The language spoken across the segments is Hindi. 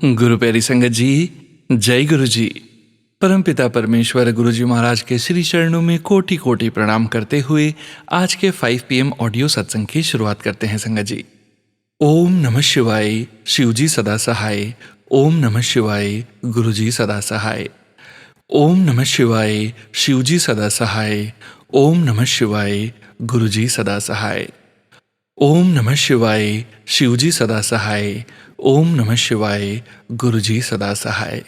गुरु प्यारी संगत जी, जय गुरु जी। परमपिता परमेश्वर गुरु जी महाराज के श्री चरणों में कोटि कोटि प्रणाम करते हुए आज के 5 PM ऑडियो सत्संग की शुरुआत करते हैं संगत जी। ओम नमः शिवाय, शिव जी सदा सहाय। ओम नमः शिवाय, गुरु जी सदा सहाय। ओम नमः शिवाय, शिव जी सदा सहाय। ओम नमः शिवाय, गुरु जी सदा सहाय। ओम नमः शिवाय, शिव जी सदा सहाय। ओम नमः शिवाय, गुरु जी सदा सहाय।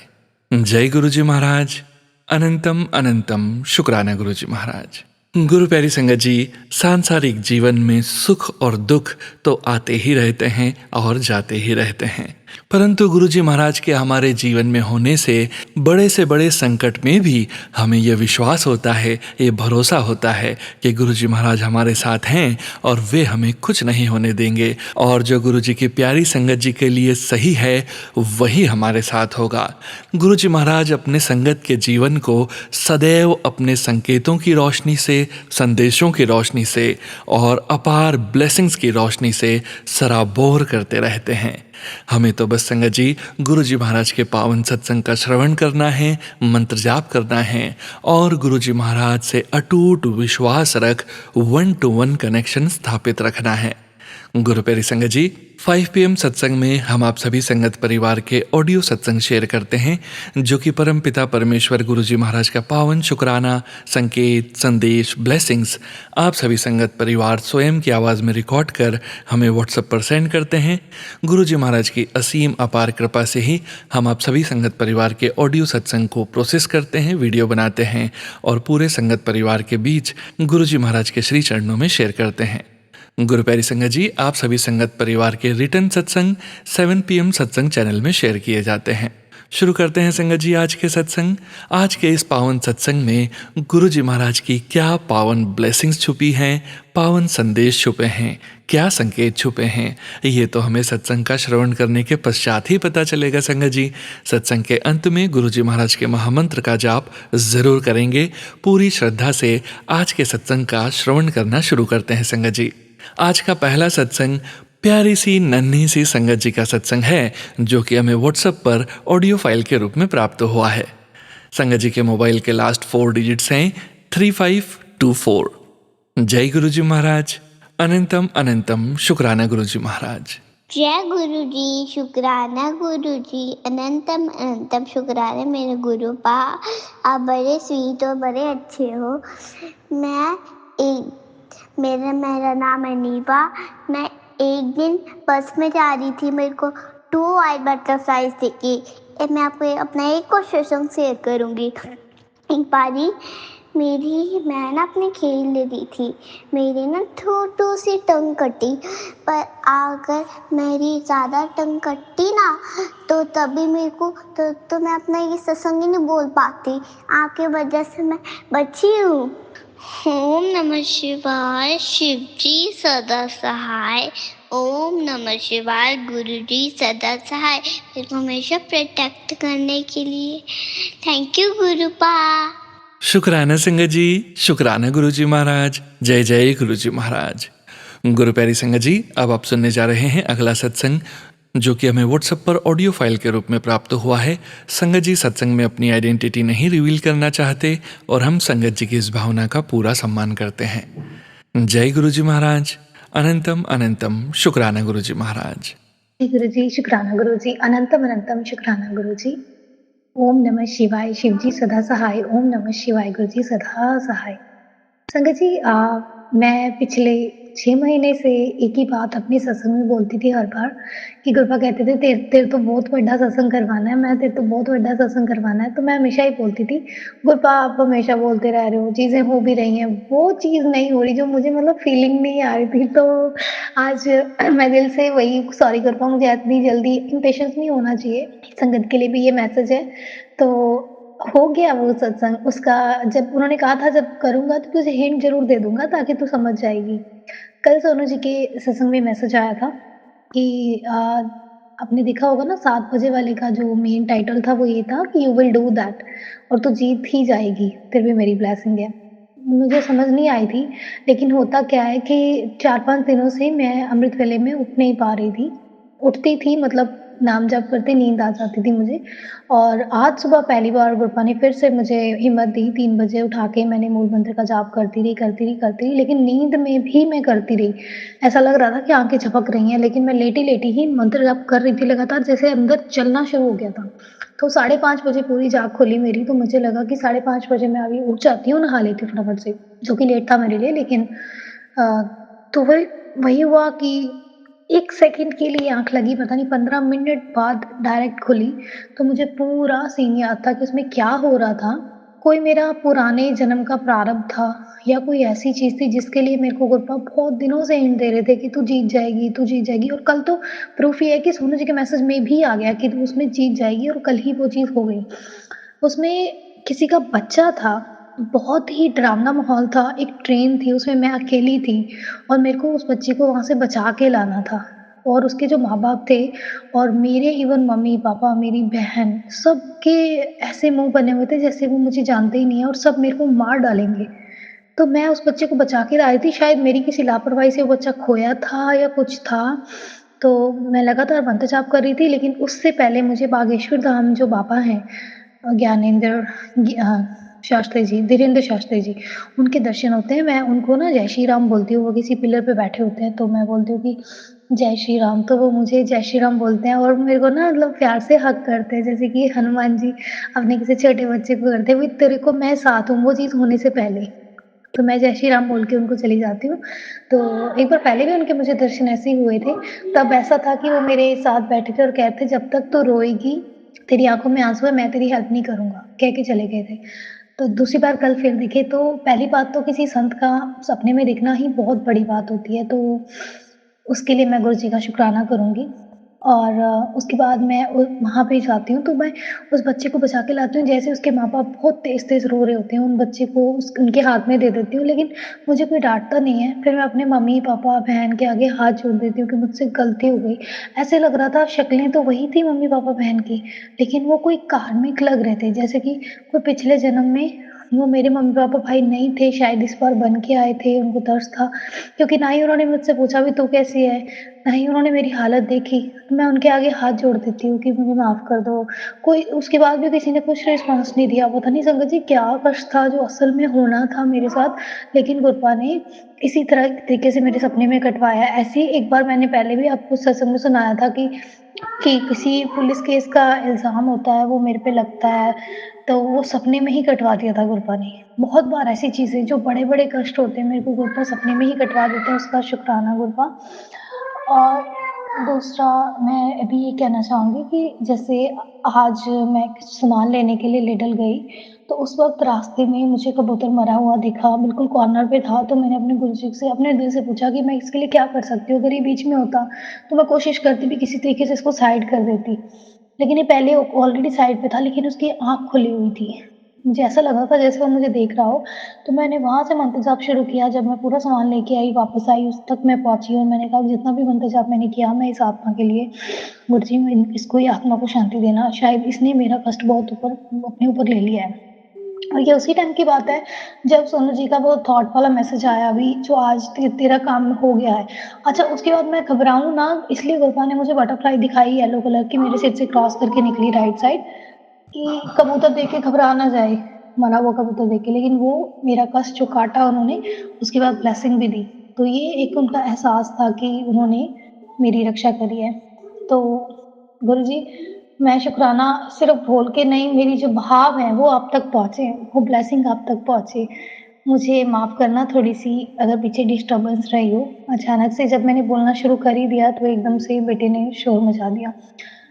जय गुरु जी महाराज। अनंतम अनंतम शुक्राना गुरु जी महाराज। गुरु प्यारी संगत जी, सांसारिक जीवन में सुख और दुख तो आते ही रहते हैं और जाते ही रहते हैं, परंतु गुरु जी महाराज के हमारे जीवन में होने से बड़े संकट में भी हमें यह विश्वास होता है, ये भरोसा होता है कि गुरु जी महाराज हमारे साथ हैं और वे हमें कुछ नहीं होने देंगे, और जो गुरु जी की प्यारी संगत जी के लिए सही है वही हमारे साथ होगा। गुरु जी महाराज अपने संगत के जीवन को सदैव अपने संकेतों की रोशनी से, संदेशों की रोशनी से और अपार ब्लेसिंग्स की रोशनी से सराबोर करते रहते हैं। हमें तो बस संगत जी गुरु जी महाराज के पावन सत्संग का श्रवण करना है, मंत्र जाप करना है और गुरु जी महाराज से अटूट विश्वास रख 1-to-1 कनेक्शन स्थापित रखना है। गुरु प्यारी संगत जी, 5 PM सत्संग में हम आप सभी संगत परिवार के ऑडियो सत्संग शेयर करते हैं, जो कि परम पिता परमेश्वर गुरु जी महाराज का पावन शुक्राना, संकेत, संदेश, ब्लेसिंग्स आप सभी संगत परिवार स्वयं की आवाज़ में रिकॉर्ड कर हमें व्हाट्सएप पर सेंड करते हैं। गुरु जी महाराज की असीम अपार कृपा से ही हम आप सभी संगत परिवार के ऑडियो सत्संग को प्रोसेस करते हैं, वीडियो बनाते हैं और पूरे संगत परिवार के बीच गुरु जी महाराज के श्री चरणों में शेयर करते हैं। गुरु प्यारी संगत जी, आप सभी संगत परिवार के रिटर्न सत्संग 7 PM सत्संग चैनल में शेयर किए जाते हैं। शुरू करते हैं संगत जी आज के सत्संग। आज के इस पावन सत्संग में गुरु जी महाराज की क्या पावन ब्लेसिंग्स छुपी हैं, पावन संदेश छुपे हैं, क्या संकेत छुपे हैं, ये तो हमें सत्संग का श्रवण करने के पश्चात ही पता चलेगा संगत जी। सत्संग के अंत में गुरु जी महाराज के महामंत्र का जाप जरूर करेंगे। पूरी श्रद्धा से आज के सत्संग का श्रवण करना शुरू करते हैं संगत जी। आज का पहला सत्संग प्यारी सी नन्ही सी संगत जी का सत्संग है, जो कि हमें व्हाट्सएप पर ऑडियो फाइल के रूप में प्राप्त हुआ है। संगत जी के मोबाइल के लास्ट 4 डिजिट्स हैं 3524। जय गुरु जी महाराज। अनंतम अनंतम शुक्राना गुरु जी महाराज। जय गुरु जी, शुक्राना गुरु जी, अनंतम अनंतम शुक्राना मेरे गुरु पा। आप बड़े स्वीट और बड़े अच्छे हो। मेरा नाम है नीबा। मैं एक दिन बस में जा रही थी, मेरे को 2 वाइट बटरफ्लाइज दिखी। मैं आपको अपना एक क्वेश्चन शेयर करूँगी। एक बारी मैं ना अपने खेल ले रही थी, मेरी ना छोटू सी टंग कटी, पर अगर मेरी ज़्यादा टंग कटी ना तो तभी मेरे को तो मैं अपना ये सत्संग ही नहीं बोल पाती। आपके वजह से मैं बची हूँ। ओम नमः शिवाय, शिव जी सदा सहाय। ओम नमः शिवाय, गुरु जी सदा सहाय। मेरे को हमेशा प्रोटेक्ट करने के लिए थैंक यू गुरु पा। शुक्राना संगत जी, शुक्राना गुरु जी महाराज। जय जय गुरु जी महाराज। गुरु प्यारी संगत जी, अब आप सुनने जा रहे हैं अगला सत्संग, जो कि हमें व्हाट्सएप पर ऑडियो फाइल के रूप में प्राप्त हुआ है। संगत जी सत्संग में अपनी आइडेंटिटी नहीं रिवील करना चाहते और हम संगत जी की इस भावना का पूरा सम्मान करते हैं। जय गुरु जी महाराज। अनंतम अनंतम शुक्राना गुरु जी महाराज। जय गुरु जी, शुक्राना गुरु जी, अनंतम अनंतम शुक्राना गुरु जी। ओम नमः शिवाय, शिव जी सदा सहाय। ओम नमः शिवाय, गुरु जी सदा सहाय। संगत जी, मैं पिछले 6 महीने से एक ही बात अपने सत्संग में बोलती थी हर बार कि गुरुपा कहते थे तेरे तो बहुत बड़ा सत्संग करवाना है, मैं तेरे तो बहुत बड़ा सत्संग करवाना है। तो मैं हमेशा ही बोलती थी, गुरुपा आप हमेशा बोलते रह रहे हो, चीज़ें हो भी रही हैं, वो चीज़ नहीं हो रही जो मुझे मतलब फीलिंग नहीं आ रही थी। तो आज मैं दिल से वही सॉरी गुरुपा, मुझे इतनी जल्दी इम्पेशेंस नहीं होना चाहिए। संगत के लिए भी ये मैसेज है। तो हो गया वो सत्संग, उसका जब उन्होंने कहा था जब करूँगा तो तुझे हिंट ज़रूर दे दूँगा ताकि तू समझ जाएगी। कल सोनू जी के सत्संग में मैसेज आया था कि आपने देखा होगा ना 7 बजे वाले का जो मेन टाइटल था वो ये था कि यू विल डू दैट, और तू जीत ही जाएगी, तेरे पे मेरी ब्लेसिंग है। मुझे समझ नहीं आई थी, लेकिन होता क्या है कि 4-5 दिनों से मैं अमृत वेले में उठ नहीं पा रही थी। उठती थी मतलब नाम जप करते नींद आ जाती थी मुझे। और आज सुबह पहली बार गुरपा ने फिर से मुझे हिम्मत दी, 3 बजे उठा के मैंने मूल मंत्र का जाप करती रही, लेकिन नींद में भी मैं करती रही। ऐसा लग रहा था कि आँखें झपक रही हैं, लेकिन मैं लेटी-लेटी ही मंत्र जाप कर रही थी लगातार, जैसे अंदर चलना शुरू हो गया था। तो 5:30 बजे पूरी जाग खुली मेरी, तो मुझे लगा कि 5:30 बजे मैं अभी उठ जाती हूँ, नहा लेती हूँ फटाफट से, जो कि लेट था मेरे लिए। लेकिन तो वही हुआ कि 1 सेकंड के लिए आँख लगी, पता नहीं 15 मिनट बाद डायरेक्ट खुली, तो मुझे पूरा सीन याद था कि उसमें क्या हो रहा था। कोई मेरा पुराने जन्म का प्रारब्ध था या कोई ऐसी चीज़ थी जिसके लिए मेरे को गुरपा बहुत दिनों से हिंट दे रहे थे कि तू जीत जाएगी। और कल तो प्रूफ ये है कि सोनू जी के मैसेज में भी आ गया कि तू उसमें जीत जाएगी, और कल ही वो चीज़ हो गई। उसमें किसी का बच्चा था, बहुत ही डरावना माहौल था, एक ट्रेन थी, उसमें मैं अकेली थी और मेरे को उस बच्चे को वहाँ से बचा के लाना था। और उसके जो माँ-बाप थे और मेरे इवन मम्मी-पापा, मेरी बहन, सबके ऐसे मुँह बने हुए थे जैसे वो मुझे जानते ही नहीं हैं और सब मेरे को मार डालेंगे। तो मैं उस बच्चे को बचा के लाई थी, शायद मेरी किसी लापरवाही से वो बच्चा खोया था या कुछ था। तो मैं लगातार मंत्र जाप कर रही थी, लेकिन उससे पहले मुझे बागेश्वर धाम जो बाबा हैं, ज्ञानेंद्र शास्त्री जी, धीरेंद्र शास्त्री जी, उनके दर्शन होते हैं। मैं उनको ना जय श्री राम बोलती हूँ, वो किसी पिलर पे बैठे होते हैं, तो मैं बोलती हूँ कि जय श्री राम, तो वो मुझे जय श्री राम बोलते हैं और मेरे को ना मतलब प्यार से हग करते हैं, जैसे कि हनुमान जी अपने किसी छोटे बच्चे को करते हैं, "भाई तेरे को मैं साथ हूँ", वो चीज़ होने से पहले। तो मैं जय श्री राम बोल के उनको चली जाती हूँ। तो एक बार पहले भी उनके मुझे दर्शन ऐसे ही हुए थे, तब ऐसा था कि वो मेरे साथ बैठे थे और कह रहे थे, "जब तक तू रोएगी, तेरी आँखों में आँसू है, मैं तेरी हेल्प नहीं करूँगा", कह के चले गए थे। तो दूसरी बार कल फिर दिखे, तो पहली बात तो किसी संत का सपने में दिखना ही बहुत बड़ी बात होती है, तो उसके लिए मैं गुरु जी का शुक्राना करूँगी। और उसके बाद मैं वहाँ पे जाती हूँ, तो मैं उस बच्चे को बचा के लाती हूँ। जैसे उसके माँ-बाप बहुत तेज़-तेज़ रो रहे होते हैं, उन बच्चे को उनके हाथ में दे देती हूँ, लेकिन मुझे कोई डाँटता नहीं है। फिर मैं अपने मम्मी-पापा, बहन के आगे हाथ जोड़ देती हूँ कि मुझसे गलती हो गई। ऐसे लग रहा था, शक्लें तो वही थी मम्मी-पापा, बहन की, लेकिन वो कोई कार्मिक लग रहे थे, जैसे कि कोई पिछले जन्म में वो मेरे मम्मी-पापा भाई नहीं थे, शायद इस बार बन के आए थे, उनको तरस था। क्योंकि ना ही उन्होंने मुझसे पूछा भी तू कैसी है, ना ही उन्होंने मेरी हालत देखी। तो मैं उनके आगे हाथ जोड़ देती हूँ कि मुझे माफ़ कर दो। कोई उसके बाद भी किसी ने कुछ रिस्पॉन्स नहीं दिया। पता नहीं संगत जी क्या कष्ट था जो असल में होना था मेरे साथ, लेकिन गुरबा ने इसी तरीके से मेरे सपने में कटवाया। ऐसे ही एक बार मैंने पहले भी आपको सत्संग में सुनाया था कि किसी पुलिस केस का इल्ज़ाम होता है, वो मेरे पे लगता है, तो वो सपने में ही कटवा दिया था गुरबा ने। बहुत बार ऐसी चीज़ें जो बड़े-बड़े कष्ट होते हैं, मेरे को गुरबा सपने में ही कटवा देते हैं, उसका शुक्राना गुरबा। और दूसरा मैं अभी ये कहना चाहूँगी कि जैसे आज मैं कुछ सामान लेने के लिए लिडल गई, तो उस वक़्त रास्ते में मुझे कबूतर मरा हुआ दिखा, बिल्कुल कॉर्नर पे था, तो मैंने अपने गुरुजी से अपने दिल से पूछा कि मैं इसके लिए क्या कर सकती हूँ? अगर ये बीच में होता, तो मैं कोशिश करती भी किसी तरीके से इसको साइड कर देती। लेकिन ये पहले ऑलरेडी साइड पे था, लेकिन उसकी आँख खुली हुई थी। मुझे ऐसा लगा था जैसे वो मुझे देख रहा हो, तो मैंने वहाँ से मंत्र जाप शुरू किया। जब मैं पूरा सामान लेके आई, वापस आई, उस तक मैं पहुँची और मैंने कहा जितना भी मंत्र जाप मैंने किया, मैं इस आत्मा के लिए गुरुजी मैं इसको ये आत्मा को शांति देना, शायद इसने मेरा कष्ट बहुत अपने ऊपर ले लिया है। और ये उसी टाइम की बात है जब सोनू जी का वो थॉट वाला मैसेज आया अभी जो आज तेरा काम हो गया है। अच्छा उसके बाद मैं घबराऊँ ना, इसलिए गुरबा ने मुझे बटरफ्लाई दिखाई येलो कलर की मेरे सिर से क्रॉस करके निकली राइट साइड, कि कबूतर देख के घबरा ना जाए, मरा हुआ कबूतर देख के। लेकिन वो मेरा कष्ट जो काटा उन्होंने, उसके बाद ब्लेसिंग भी दी। तो ये एक उनका एहसास था कि उन्होंने मेरी रक्षा करी है। तो गुरुजी मैं शुकराना सिर्फ़ बोल के नहीं, मेरी जो भाव हैं वो आप तक पहुँचे, वो ब्लेसिंग आप तक पहुँचे। मुझे माफ़ करना थोड़ी-सी अगर पीछे डिस्टर्बेंस रही हो। अचानक से जब मैंने बोलना शुरू कर ही दिया तो एकदम से बेटे ने शोर मचा दिया।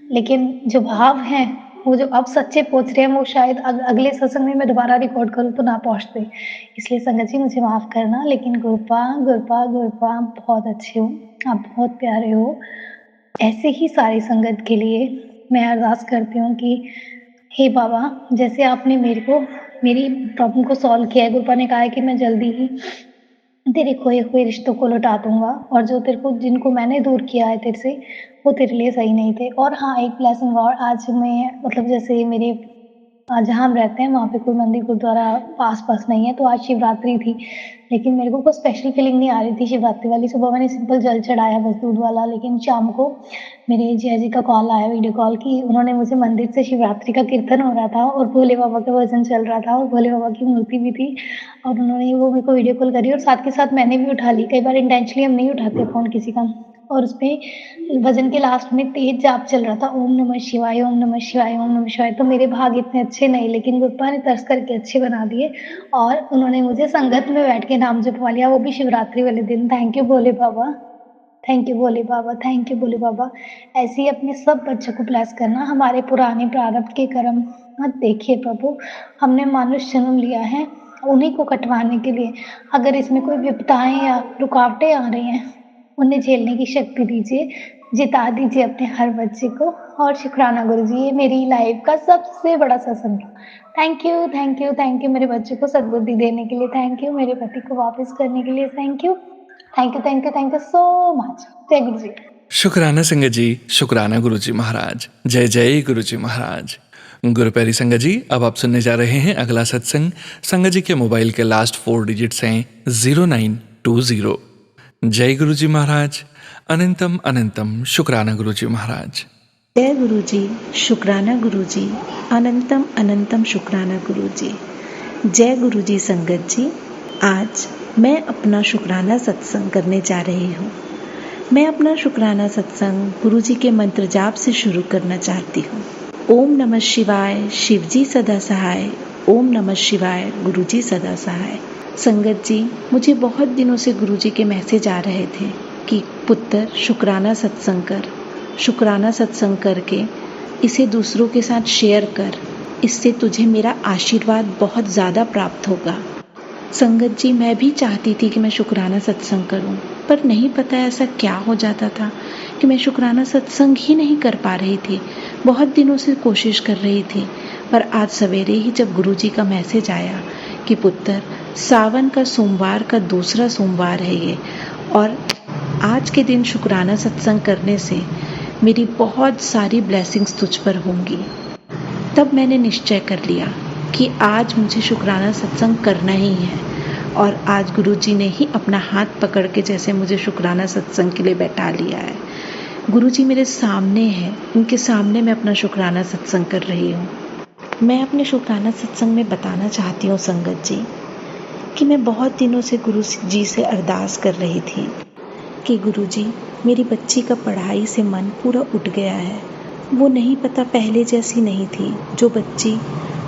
लेकिन जो भाव हैं, वो जो अब सच्चे पहुँच रहे हैं, वो शायद अगले सत्संग में मैं दोबारा रिकॉर्ड करूँ तो ना पहुँचते। इसलिए संगत जी मुझे माफ़ करना, लेकिन गुरपा बहुत अच्छे हो, आप बहुत प्यारे हो। ऐसे ही सारी संगत के लिए मैं अरदास करती हूँ कि हे बाबा, जैसे आपने मेरी प्रॉब्लम को सॉल्व किया है, गुरपा ने कहा है कि मैं जल्दी ही तेरे खोए हुए रिश्तों को लौटा दूँगा, और जो तेरे को जिनको मैंने दूर किया है तेरे से, वो तेरे लिए सही नहीं थे। और हाँ, एक ब्लेसिंग और, आज मैं मतलब जैसे मेरे जहाँ हम रहते हैं वहाँ पे कोई मंदिर गुरुद्वारा पास नहीं है, तो आज शिवरात्रि थी। लेकिन मेरे को कोई स्पेशल फीलिंग नहीं आ रही थी शिवरात्रि वाली। सुबह मैंने सिंपल जल चढ़ाया बस दूध वाला, लेकिन शाम को मेरे जीजा जी का कॉल आया वीडियो कॉल कि उन्होंने मुझे मंदिर से शिवरात्रि का कीर्तन हो रहा था और भोले बाबा का भजन चल रहा था और भोले बाबा की मूर्ति भी थी और उन्होंने वो मेरे को वीडियो कॉल करी और साथ के साथ मैंने भी उठा ली। कई बार इंटेंशनली हम नहीं उठाते फ़ोन किसी का, और उसपे भजन के लास्ट में तेज जाप चल रहा था, ओम नमः शिवाय, ओम नमः शिवाय, ओम नमः शिवाय। तो मेरे भाग इतने अच्छे नहीं, लेकिन गुप्पा ने तरस करके अच्छे बना दिए और उन्होंने मुझे संगत में बैठ के नाम जपवा लिया, वो भी शिवरात्रि वाले दिन। Thank you Bhole Baba, thank you Bhole Baba, thank you Bhole Baba. ऐसे ही अपने सब बच्चों को ब्लेस करना। हमारे पुराने प्रारब्ध के कर्म मत देखिए प्रभु, हमने मनुष्य जन्म लिया है उन्हीं को कटवाने के लिए। अगर इसमें कोई विपदाएं या रुकावटें आ रही हैं, उन्हें झेलने की शक्ति दीजिए, जिता दीजिए अपने हर बच्चे को। और शुक्राना गुरुजी, ये मेरी लाइफ का सबसे बड़ा सत्संग था। Thank you, thank you, thank you मेरे बच्चे को सद्बुद्धि देने के लिए, थैंक यू मेरे पति को वापस करने के लिए, thank you, thank you, thank you, thank you so much. जय गुरु जी। शुक्राना संगत जी, शुक्राना गुरुजी महाराज। जय जय गुरुजी महाराज। गुरुप्यारी संगत जी, अब आप सुनने जा रहे हैं अगला सत्संग। संगत जी के मोबाइल के लास्ट 4 डिजिट्स हैं 0920। जय गुरुजी महाराज। अनंतम अनंतम शुक्राना गुरुजी महाराज। जय गुरुजी, शुक्राना गुरुजी, अनंतम अनंतम शुक्राना गुरुजी। जय गुरुजी संगत जी, आज मैं अपना शुक्राना सत्संग करने जा रही हूँ। मैं अपना शुक्राना सत्संग गुरुजी के मंत्र जाप से शुरू करना चाहती हूँ। ओम नमः शिवाय, शिवजी सदा सहाय। ओम नमः शिवाय, गुरुजी सदा सहाय। संगत जी, मुझे बहुत दिनों से गुरुजी के मैसेज आ रहे थे कि पुत्र शुक्राना सत्संग कर, शुक्राना सत्संग करके इसे दूसरों के साथ शेयर कर, इससे तुझे मेरा आशीर्वाद बहुत ज़्यादा प्राप्त होगा। संगत जी, मैं भी चाहती थी कि मैं शुक्राना सत्संग करूं, पर नहीं पता ऐसा क्या हो जाता था कि मैं शुक्राना सत्संग ही नहीं कर पा रही थी। बहुत दिनों से कोशिश कर रही थी, पर आज सवेरे ही जब गुरुजी का मैसेज आया कि पुत्र सावन का सोमवार का दूसरा सोमवार है ये, और आज के दिन शुक्राना सत्संग करने से मेरी बहुत सारी ब्लेसिंग्स तुझ पर होंगी, तब मैंने निश्चय कर लिया कि आज मुझे शुक्राना सत्संग करना ही है। और आज गुरुजी ने ही अपना हाथ पकड़ के जैसे मुझे शुक्राना सत्संग के लिए बैठा लिया है। गुरुजी मेरे सामने है, उनके सामने मैं अपना शुक्राना सत्संग कर रही हूँ। मैं अपने शुक्राना सत्संग में बताना चाहती हूँ संगत जी कि मैं बहुत दिनों से गुरु जी से अरदास कर रही थी कि गुरुजी, मेरी बच्ची का पढ़ाई से मन पूरा उठ गया है। वो नहीं पता पहले जैसी नहीं थी, जो बच्ची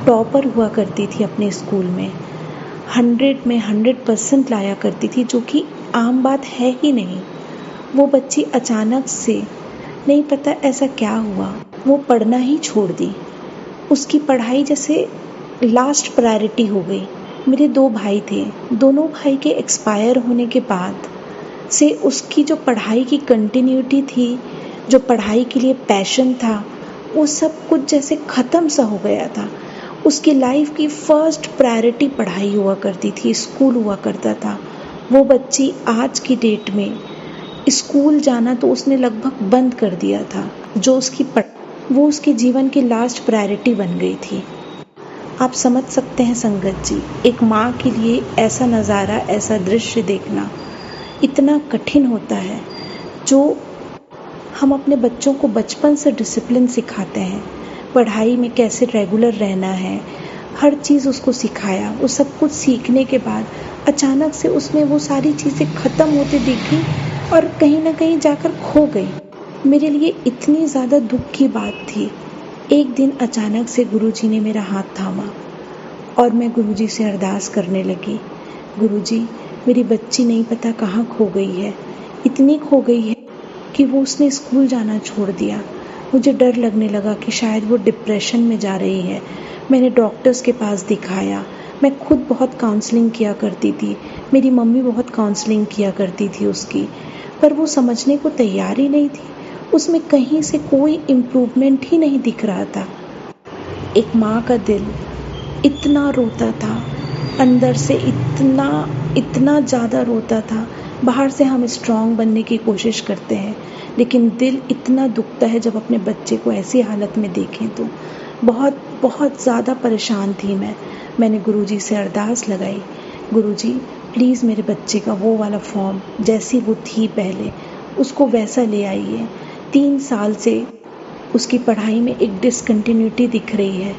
टॉपर हुआ करती थी अपने स्कूल में, 100 में 100% लाया करती थी, जो कि आम बात है ही नहीं। वो बच्ची अचानक से नहीं पता ऐसा क्या हुआ, वो पढ़ना ही छोड़ दी। उसकी पढ़ाई जैसे लास्ट प्रायोरिटी हो गई। मेरे 2 भाई थे, दोनों भाई के एक्सपायर होने के बाद से उसकी जो पढ़ाई की कंटिन्यूटी थी, जो पढ़ाई के लिए पैशन था, वो सब कुछ जैसे ख़त्म सा हो गया था। उसकी लाइफ की फर्स्ट प्रायोरिटी पढ़ाई हुआ करती थी, स्कूल हुआ करता था। वो बच्ची आज की डेट में स्कूल जाना तो उसने लगभग बंद कर दिया था। जो वो उसके जीवन की लास्ट प्रायोरिटी बन गई थी। आप समझ सकते हैं संगत जी, एक माँ के लिए ऐसा नज़ारा, ऐसा दृश्य देखना इतना कठिन होता है। जो हम अपने बच्चों को बचपन से डिसिप्लिन सिखाते हैं, पढ़ाई में कैसे रेगुलर रहना है, हर चीज़ उसको सिखाया। वो सब कुछ सीखने के बाद अचानक से उसमें वो सारी चीज़ें ख़त्म होते दिखी और कहीं ना कहीं जाकर खो गई। मेरे लिए इतनी ज़्यादा दुख की बात थी। एक दिन अचानक से गुरुजी ने मेरा हाथ थामा और मैं गुरुजी से अरदास करने लगी, गुरुजी, मेरी बच्ची नहीं पता कहाँ खो गई है। इतनी खो गई है कि वो उसने स्कूल जाना छोड़ दिया। मुझे डर लगने लगा कि शायद वो डिप्रेशन में जा रही है। मैंने डॉक्टर्स के पास दिखाया। मैं खुद बहुत काउंसलिंग किया करती थी, मेरी मम्मी बहुत काउंसलिंग किया करती थी उसकी, पर वो समझने को तैयार ही नहीं थी। उसमें कहीं से कोई इम्प्रूवमेंट ही नहीं दिख रहा था। एक माँ का दिल इतना रोता था, अंदर से इतना ज़्यादा रोता था। बाहर से हम स्ट्रांग बनने की कोशिश करते हैं, लेकिन दिल इतना दुखता है जब अपने बच्चे को ऐसी हालत में देखें तो। बहुत बहुत ज़्यादा परेशान थी मैंने गुरुजी से अरदास लगाई, गुरुजी प्लीज़ मेरे बच्चे का वो वाला फॉर्म जैसी वो थी पहले उसको वैसा ले आइए। 3 साल से उसकी पढ़ाई में एक डिसकंटिन्यूटी दिख रही है,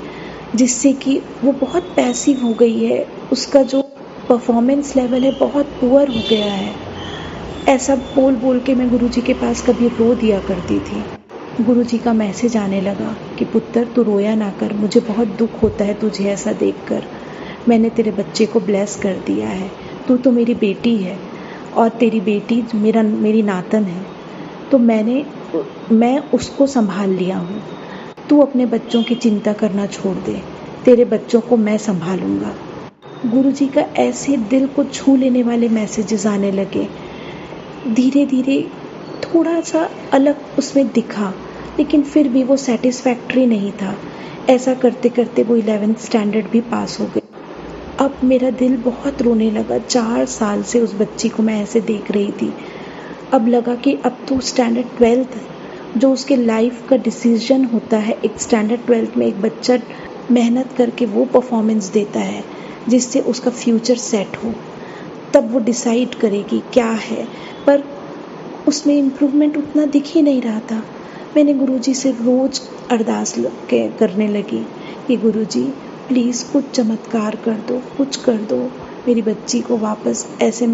जिससे कि वो बहुत पैसिव हो गई है, उसका जो परफॉर्मेंस लेवल है बहुत पुअर हो गया है। ऐसा बोल बोल के मैं गुरुजी के पास कभी रो दिया करती थी। गुरुजी का मैसेज आने लगा कि पुत्र तू रोया ना कर, मुझे बहुत दुख होता है तुझे ऐसा देखकर। मैंने तेरे बच्चे को ब्लेस कर दिया है, तू तो मेरी बेटी है और तेरी बेटी मेरी नातन है, तो मैं उसको संभाल लिया हूँ। तू अपने बच्चों की चिंता करना छोड़ दे, तेरे बच्चों को मैं संभालूंगा। गुरुजी का ऐसे दिल को छू लेने वाले मैसेजेस आने लगे। धीरे धीरे थोड़ा सा अलग उसमें दिखा, लेकिन फिर भी वो सेटिस्फैक्ट्री नहीं था। ऐसा करते करते वो 11th स्टैंडर्ड भी पास हो गई। अब मेरा दिल बहुत रोने लगा। 4 साल से उस बच्ची को मैं ऐसे देख रही थी। अब लगा कि अब तो स्टैंडर्ड 12th जो उसके लाइफ का डिसीजन होता है, एक स्टैंडर्ड 12th में एक बच्चा मेहनत करके वो परफॉर्मेंस देता है जिससे उसका फ्यूचर सेट हो, तब वो डिसाइड करेगी क्या है। पर उसमें इम्प्रूवमेंट उतना दिख ही नहीं रहा था। मैंने गुरुजी से रोज़ अरदास करने लगी कि गुरुजी प्लीज़ कुछ चमत्कार कर दो, कुछ कर दो, मेरी बच्ची को वापस ऐसे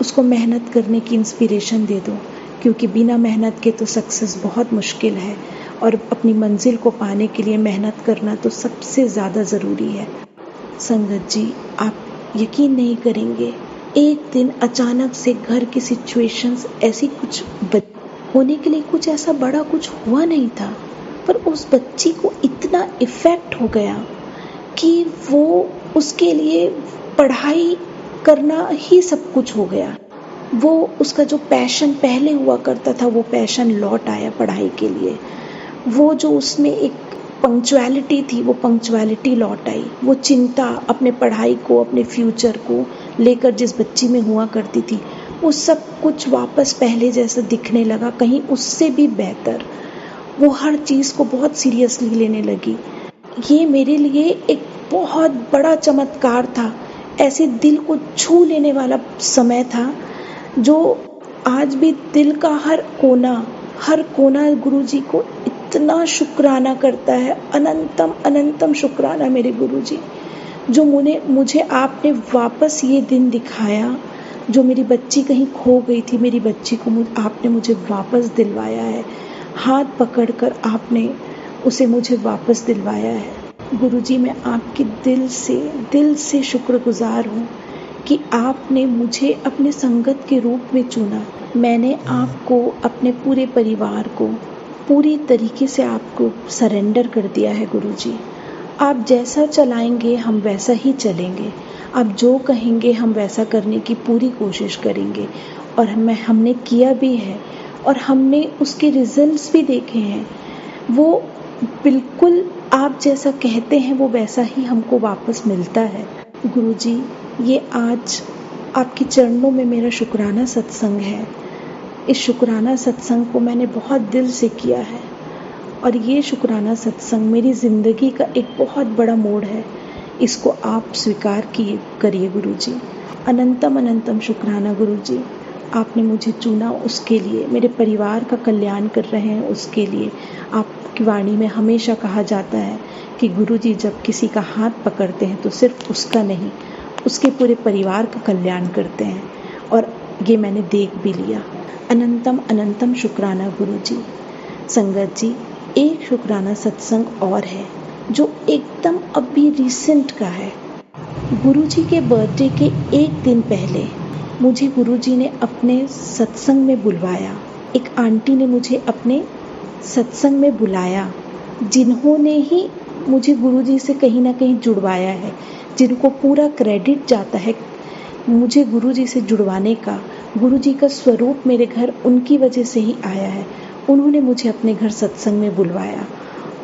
उसको मेहनत करने की इंस्पिरेशन दे दो, क्योंकि बिना मेहनत के तो सक्सेस बहुत मुश्किल है और अपनी मंजिल को पाने के लिए मेहनत करना तो सबसे ज़्यादा ज़रूरी है। संगत जी, आप यकीन नहीं करेंगे, एक दिन अचानक से घर की सिचुएशंस ऐसी कुछ होने के लिए कुछ ऐसा बड़ा कुछ हुआ नहीं था, पर उस बच्ची को इतना इफ़ेक्ट हो गया कि वो उसके लिए पढ़ाई करना ही सब कुछ हो गया। वो उसका जो पैशन पहले हुआ करता था वो पैशन लौट आया पढ़ाई के लिए। वो जो उसमें एक पंक्चुअलिटी थी वो पंक्चुअलिटी लौट आई। वो चिंता अपने पढ़ाई को, अपने फ्यूचर को लेकर जिस बच्ची में हुआ करती थी, वो सब कुछ वापस पहले जैसा दिखने लगा, कहीं उससे भी बेहतर। वो हर चीज़ को बहुत सीरियसली लेने लगी। ये मेरे लिए एक बहुत बड़ा चमत्कार था, ऐसे दिल को छू लेने वाला समय था, जो आज भी दिल का हर कोना गुरुजी को इतना शुक्राना करता है। अनंतम अनंतम शुक्राना मेरे गुरुजी, जो मुझे आपने वापस ये दिन दिखाया। जो मेरी बच्ची कहीं खो गई थी, मेरी बच्ची को आपने मुझे वापस दिलवाया है। हाथ पकड़कर आपने उसे मुझे वापस दिलवाया है। गुरुजी, मैं आपके दिल से शुक्रगुजार हूँ कि आपने मुझे अपने संगत के रूप में चुना। मैंने आपको, अपने पूरे परिवार को पूरी तरीके से आपको सरेंडर कर दिया है गुरुजी। आप जैसा चलाएंगे हम वैसा ही चलेंगे, आप जो कहेंगे हम वैसा करने की पूरी कोशिश करेंगे। और हमने किया भी है और हमने उसके रिजल्ट्स भी देखे हैं। वो बिल्कुल आप जैसा कहते हैं वो वैसा ही हमको वापस मिलता है। गुरुजी, ये आज आपके चरणों में मेरा शुक्राना सत्संग है। इस शुक्राना सत्संग को मैंने बहुत दिल से किया है और ये शुक्राना सत्संग मेरी ज़िंदगी का एक बहुत बड़ा मोड़ है। इसको आप स्वीकार करिए गुरुजी। अनंतम अनंतम शुक्राना गुरुजी, आपने मुझे चुना उसके लिए, मेरे परिवार का कल्याण कर रहे हैं उसके लिए। आपकी वाणी में हमेशा कहा जाता है कि गुरुजी जब किसी का हाथ पकड़ते हैं तो सिर्फ उसका नहीं, उसके पूरे परिवार का कल्याण करते हैं, और ये मैंने देख भी लिया। अनंतम अनंतम शुक्राना गुरुजी। संगत जी, एक शुक्राना सत्संग और है जो एकदम अभी रिसेंट का है। गुरुजी के बर्थडे के एक दिन पहले मुझे गुरुजी ने अपने सत्संग में बुलवाया। एक आंटी ने मुझे अपने सत्संग में बुलाया, जिन्होंने ही मुझे गुरुजी से कहीं ना कहीं जुड़वाया है, जिनको पूरा क्रेडिट जाता है मुझे गुरुजी से जुड़वाने का। गुरुजी का स्वरूप मेरे घर उनकी वजह से ही आया है। उन्होंने मुझे अपने घर सत्संग में बुलवाया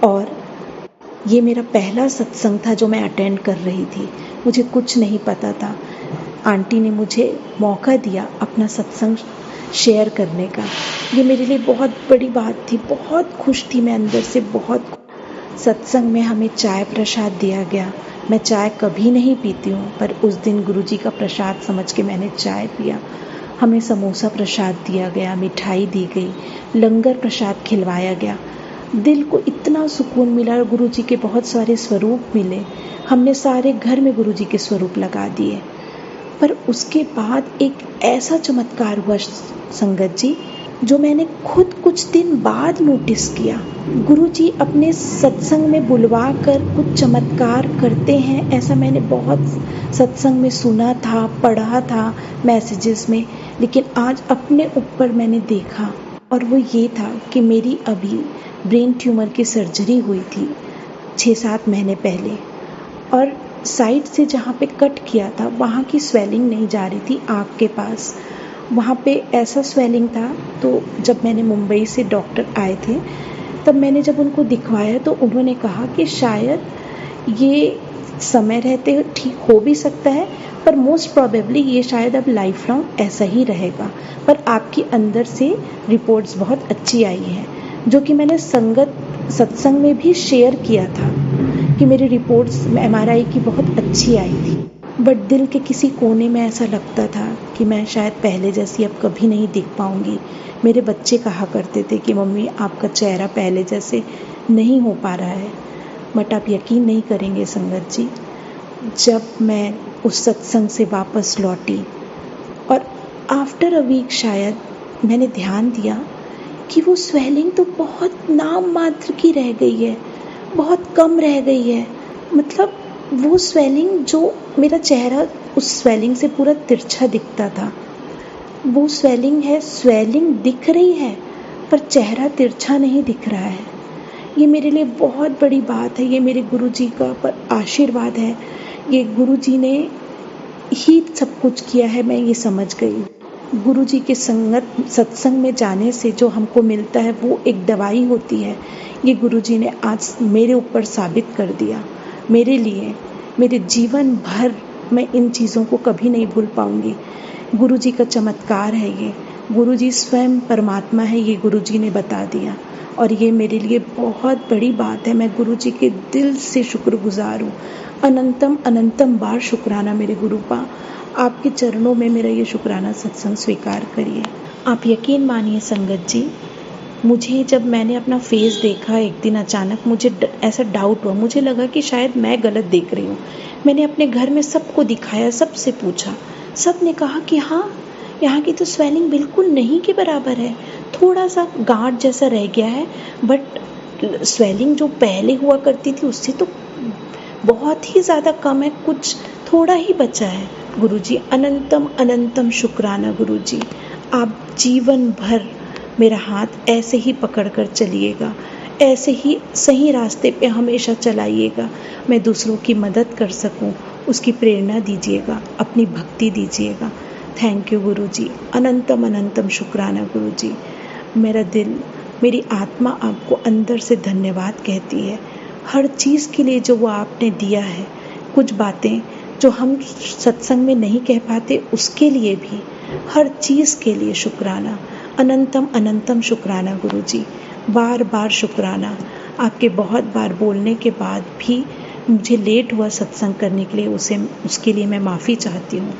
और ये मेरा पहला सत्संग था जो मैं अटेंड कर रही थी। मुझे कुछ नहीं पता था। आंटी ने मुझे मौका दिया अपना सत्संग शेयर करने का। ये मेरे लिए बहुत बड़ी बात थी। बहुत खुश थी मैं अंदर से, बहुत। सत्संग में हमें चाय प्रसाद दिया गया। मैं चाय कभी नहीं पीती हूँ, पर उस दिन गुरुजी का प्रसाद समझ के मैंने चाय पिया। हमें समोसा प्रसाद दिया गया, मिठाई दी गई, लंगर प्रसाद खिलवाया गया। दिल को इतना सुकून मिला और गुरुजी के बहुत सारे स्वरूप मिले। हमने सारे घर में गुरुजी के स्वरूप लगा दिए। पर उसके बाद एक ऐसा चमत्कार हुआ संगत जी, जो मैंने खुद कुछ दिन बाद नोटिस किया। गुरुजी अपने सत्संग में बुलवा कर कुछ चमत्कार करते हैं, ऐसा मैंने बहुत सत्संग में सुना था, पढ़ा था मैसेजेस में, लेकिन आज अपने ऊपर मैंने देखा। और वो ये था कि मेरी अभी ब्रेन ट्यूमर की सर्जरी हुई थी 6-7 महीने पहले, और साइड से जहाँ पे कट किया था वहाँ की स्वेलिंग नहीं जा रही थी आँख के पास। वहाँ पे ऐसा स्वेलिंग था। तो जब मैंने मुंबई से डॉक्टर आए थे, तब मैंने जब उनको दिखवाया तो उन्होंने कहा कि शायद ये समय रहते ठीक हो भी सकता है, पर मोस्ट प्रोबेबली ये शायद अब लाइफ लॉन्ग ऐसा ही रहेगा। पर आपकी अंदर से रिपोर्ट्स बहुत अच्छी आई हैं, जो कि मैंने सत्संग में भी शेयर किया था कि मेरी रिपोर्ट्स MRI की बहुत अच्छी आई थी। बट दिल के किसी कोने में ऐसा लगता था कि मैं शायद पहले जैसी अब कभी नहीं दिख पाऊँगी। मेरे बच्चे कहा करते थे कि मम्मी आपका चेहरा पहले जैसे नहीं हो पा रहा है। बट आप यकीन नहीं करेंगे संगत जी, जब मैं उस सत्संग से वापस लौटी और आफ्टर अ वीक शायद मैंने ध्यान दिया कि वो स्वेलिंग तो बहुत नाम मात्र की रह गई है, बहुत कम रह गई है। मतलब वो स्वेलिंग, जो मेरा चेहरा उस स्वेलिंग से पूरा तिरछा दिखता था, वो स्वेलिंग है, स्वेलिंग दिख रही है पर चेहरा तिरछा नहीं दिख रहा है। ये मेरे लिए बहुत बड़ी बात है। ये मेरे गुरुजी का पर आशीर्वाद है। ये गुरुजी ने ही सब कुछ किया है, मैं ये समझ गई। गुरुजी के सत्संग में जाने से जो हमको मिलता है वो एक दवाई होती है। ये गुरुजी ने आज मेरे ऊपर साबित कर दिया। मेरे लिए मेरे जीवन भर मैं इन चीज़ों को कभी नहीं भूल पाऊंगी। गुरुजी का चमत्कार है ये। गुरुजी स्वयं परमात्मा है, ये गुरुजी ने बता दिया। और ये मेरे लिए बहुत बड़ी बात है। मैं गुरुजी के दिल से शुक्रगुजार हूँ। अनंतम अनंतम बार शुक्राना मेरे गुरुपा। आपके चरणों में मेरा ये शुक्राना सत्संग स्वीकार करिए। आप यकीन मानिए संगत जी, मुझे जब मैंने अपना फेस देखा एक दिन, अचानक मुझे ऐसा डाउट हुआ। मुझे लगा कि शायद मैं गलत देख रही हूँ। मैंने अपने घर में सबको दिखाया, सबसे पूछा, सब ने कहा कि हाँ, यहाँ की तो स्वेलिंग बिल्कुल नहीं के बराबर है, थोड़ा सा गांठ जैसा रह गया है, बट स्वेलिंग जो पहले हुआ करती थी उससे तो बहुत ही ज़्यादा कम है, कुछ थोड़ा ही बचा है। गुरुजी अनंतम अनंतम शुक्राना गुरुजी। आप जीवन भर मेरा हाथ ऐसे ही पकड़कर चलिएगा, ऐसे ही सही रास्ते पे हमेशा चलाइएगा। मैं दूसरों की मदद कर सकूं, उसकी प्रेरणा दीजिएगा, अपनी भक्ति दीजिएगा। थैंक यू गुरुजी। अनंतम अनंतम शुक्राना गुरुजी। मेरा दिल, मेरी आत्मा आपको अंदर से धन्यवाद कहती है, हर चीज़ के लिए जो वो आपने दिया है। कुछ बातें जो हम सत्संग में नहीं कह पाते, उसके लिए भी, हर चीज़ के लिए शुक्राना। अनंतम अनंतम शुक्राना गुरुजी। बार बार शुक्राना। आपके बहुत बार बोलने के बाद भी मुझे लेट हुआ सत्संग करने के लिए, उसके लिए मैं माफ़ी चाहती हूँ।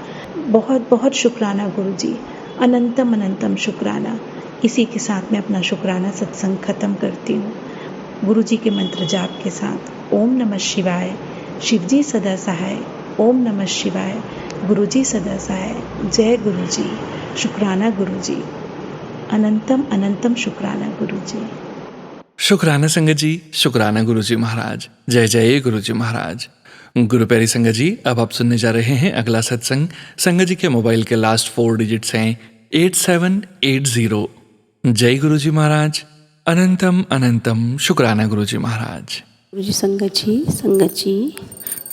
बहुत बहुत शुक्राना गुरुजी। अनंतम अनंतम शुक्राना। इसी के साथ मैं अपना शुक्राना सत्संग ख़त्म करती हूँ गुरुजी के मंत्र जाप के साथ। ओम नमः शिवाय। शिवजी सदा सहाय। ओम नमः शिवाय। गुरुजी सदा सहाय। जय गुरुजी। शुक्राना गुरुजी। अनंतम अनंतम शुक्राना गुरुजी। शुक्राना संगत जी, शुक्राना गुरुजी महाराज। जय जय गुरुजी महाराज। गुरु प्यारी संगत जी, अब आप सुनने जा रहे हैं अगला सत्संग। संगत जी के मोबाइल के लास्ट 4 डिजिट्स हैं 8780। जय गुरुजी महाराज। अनंतम अनंतम शुक्राना गुरुजी महाराज। गुरुजी संगत जी,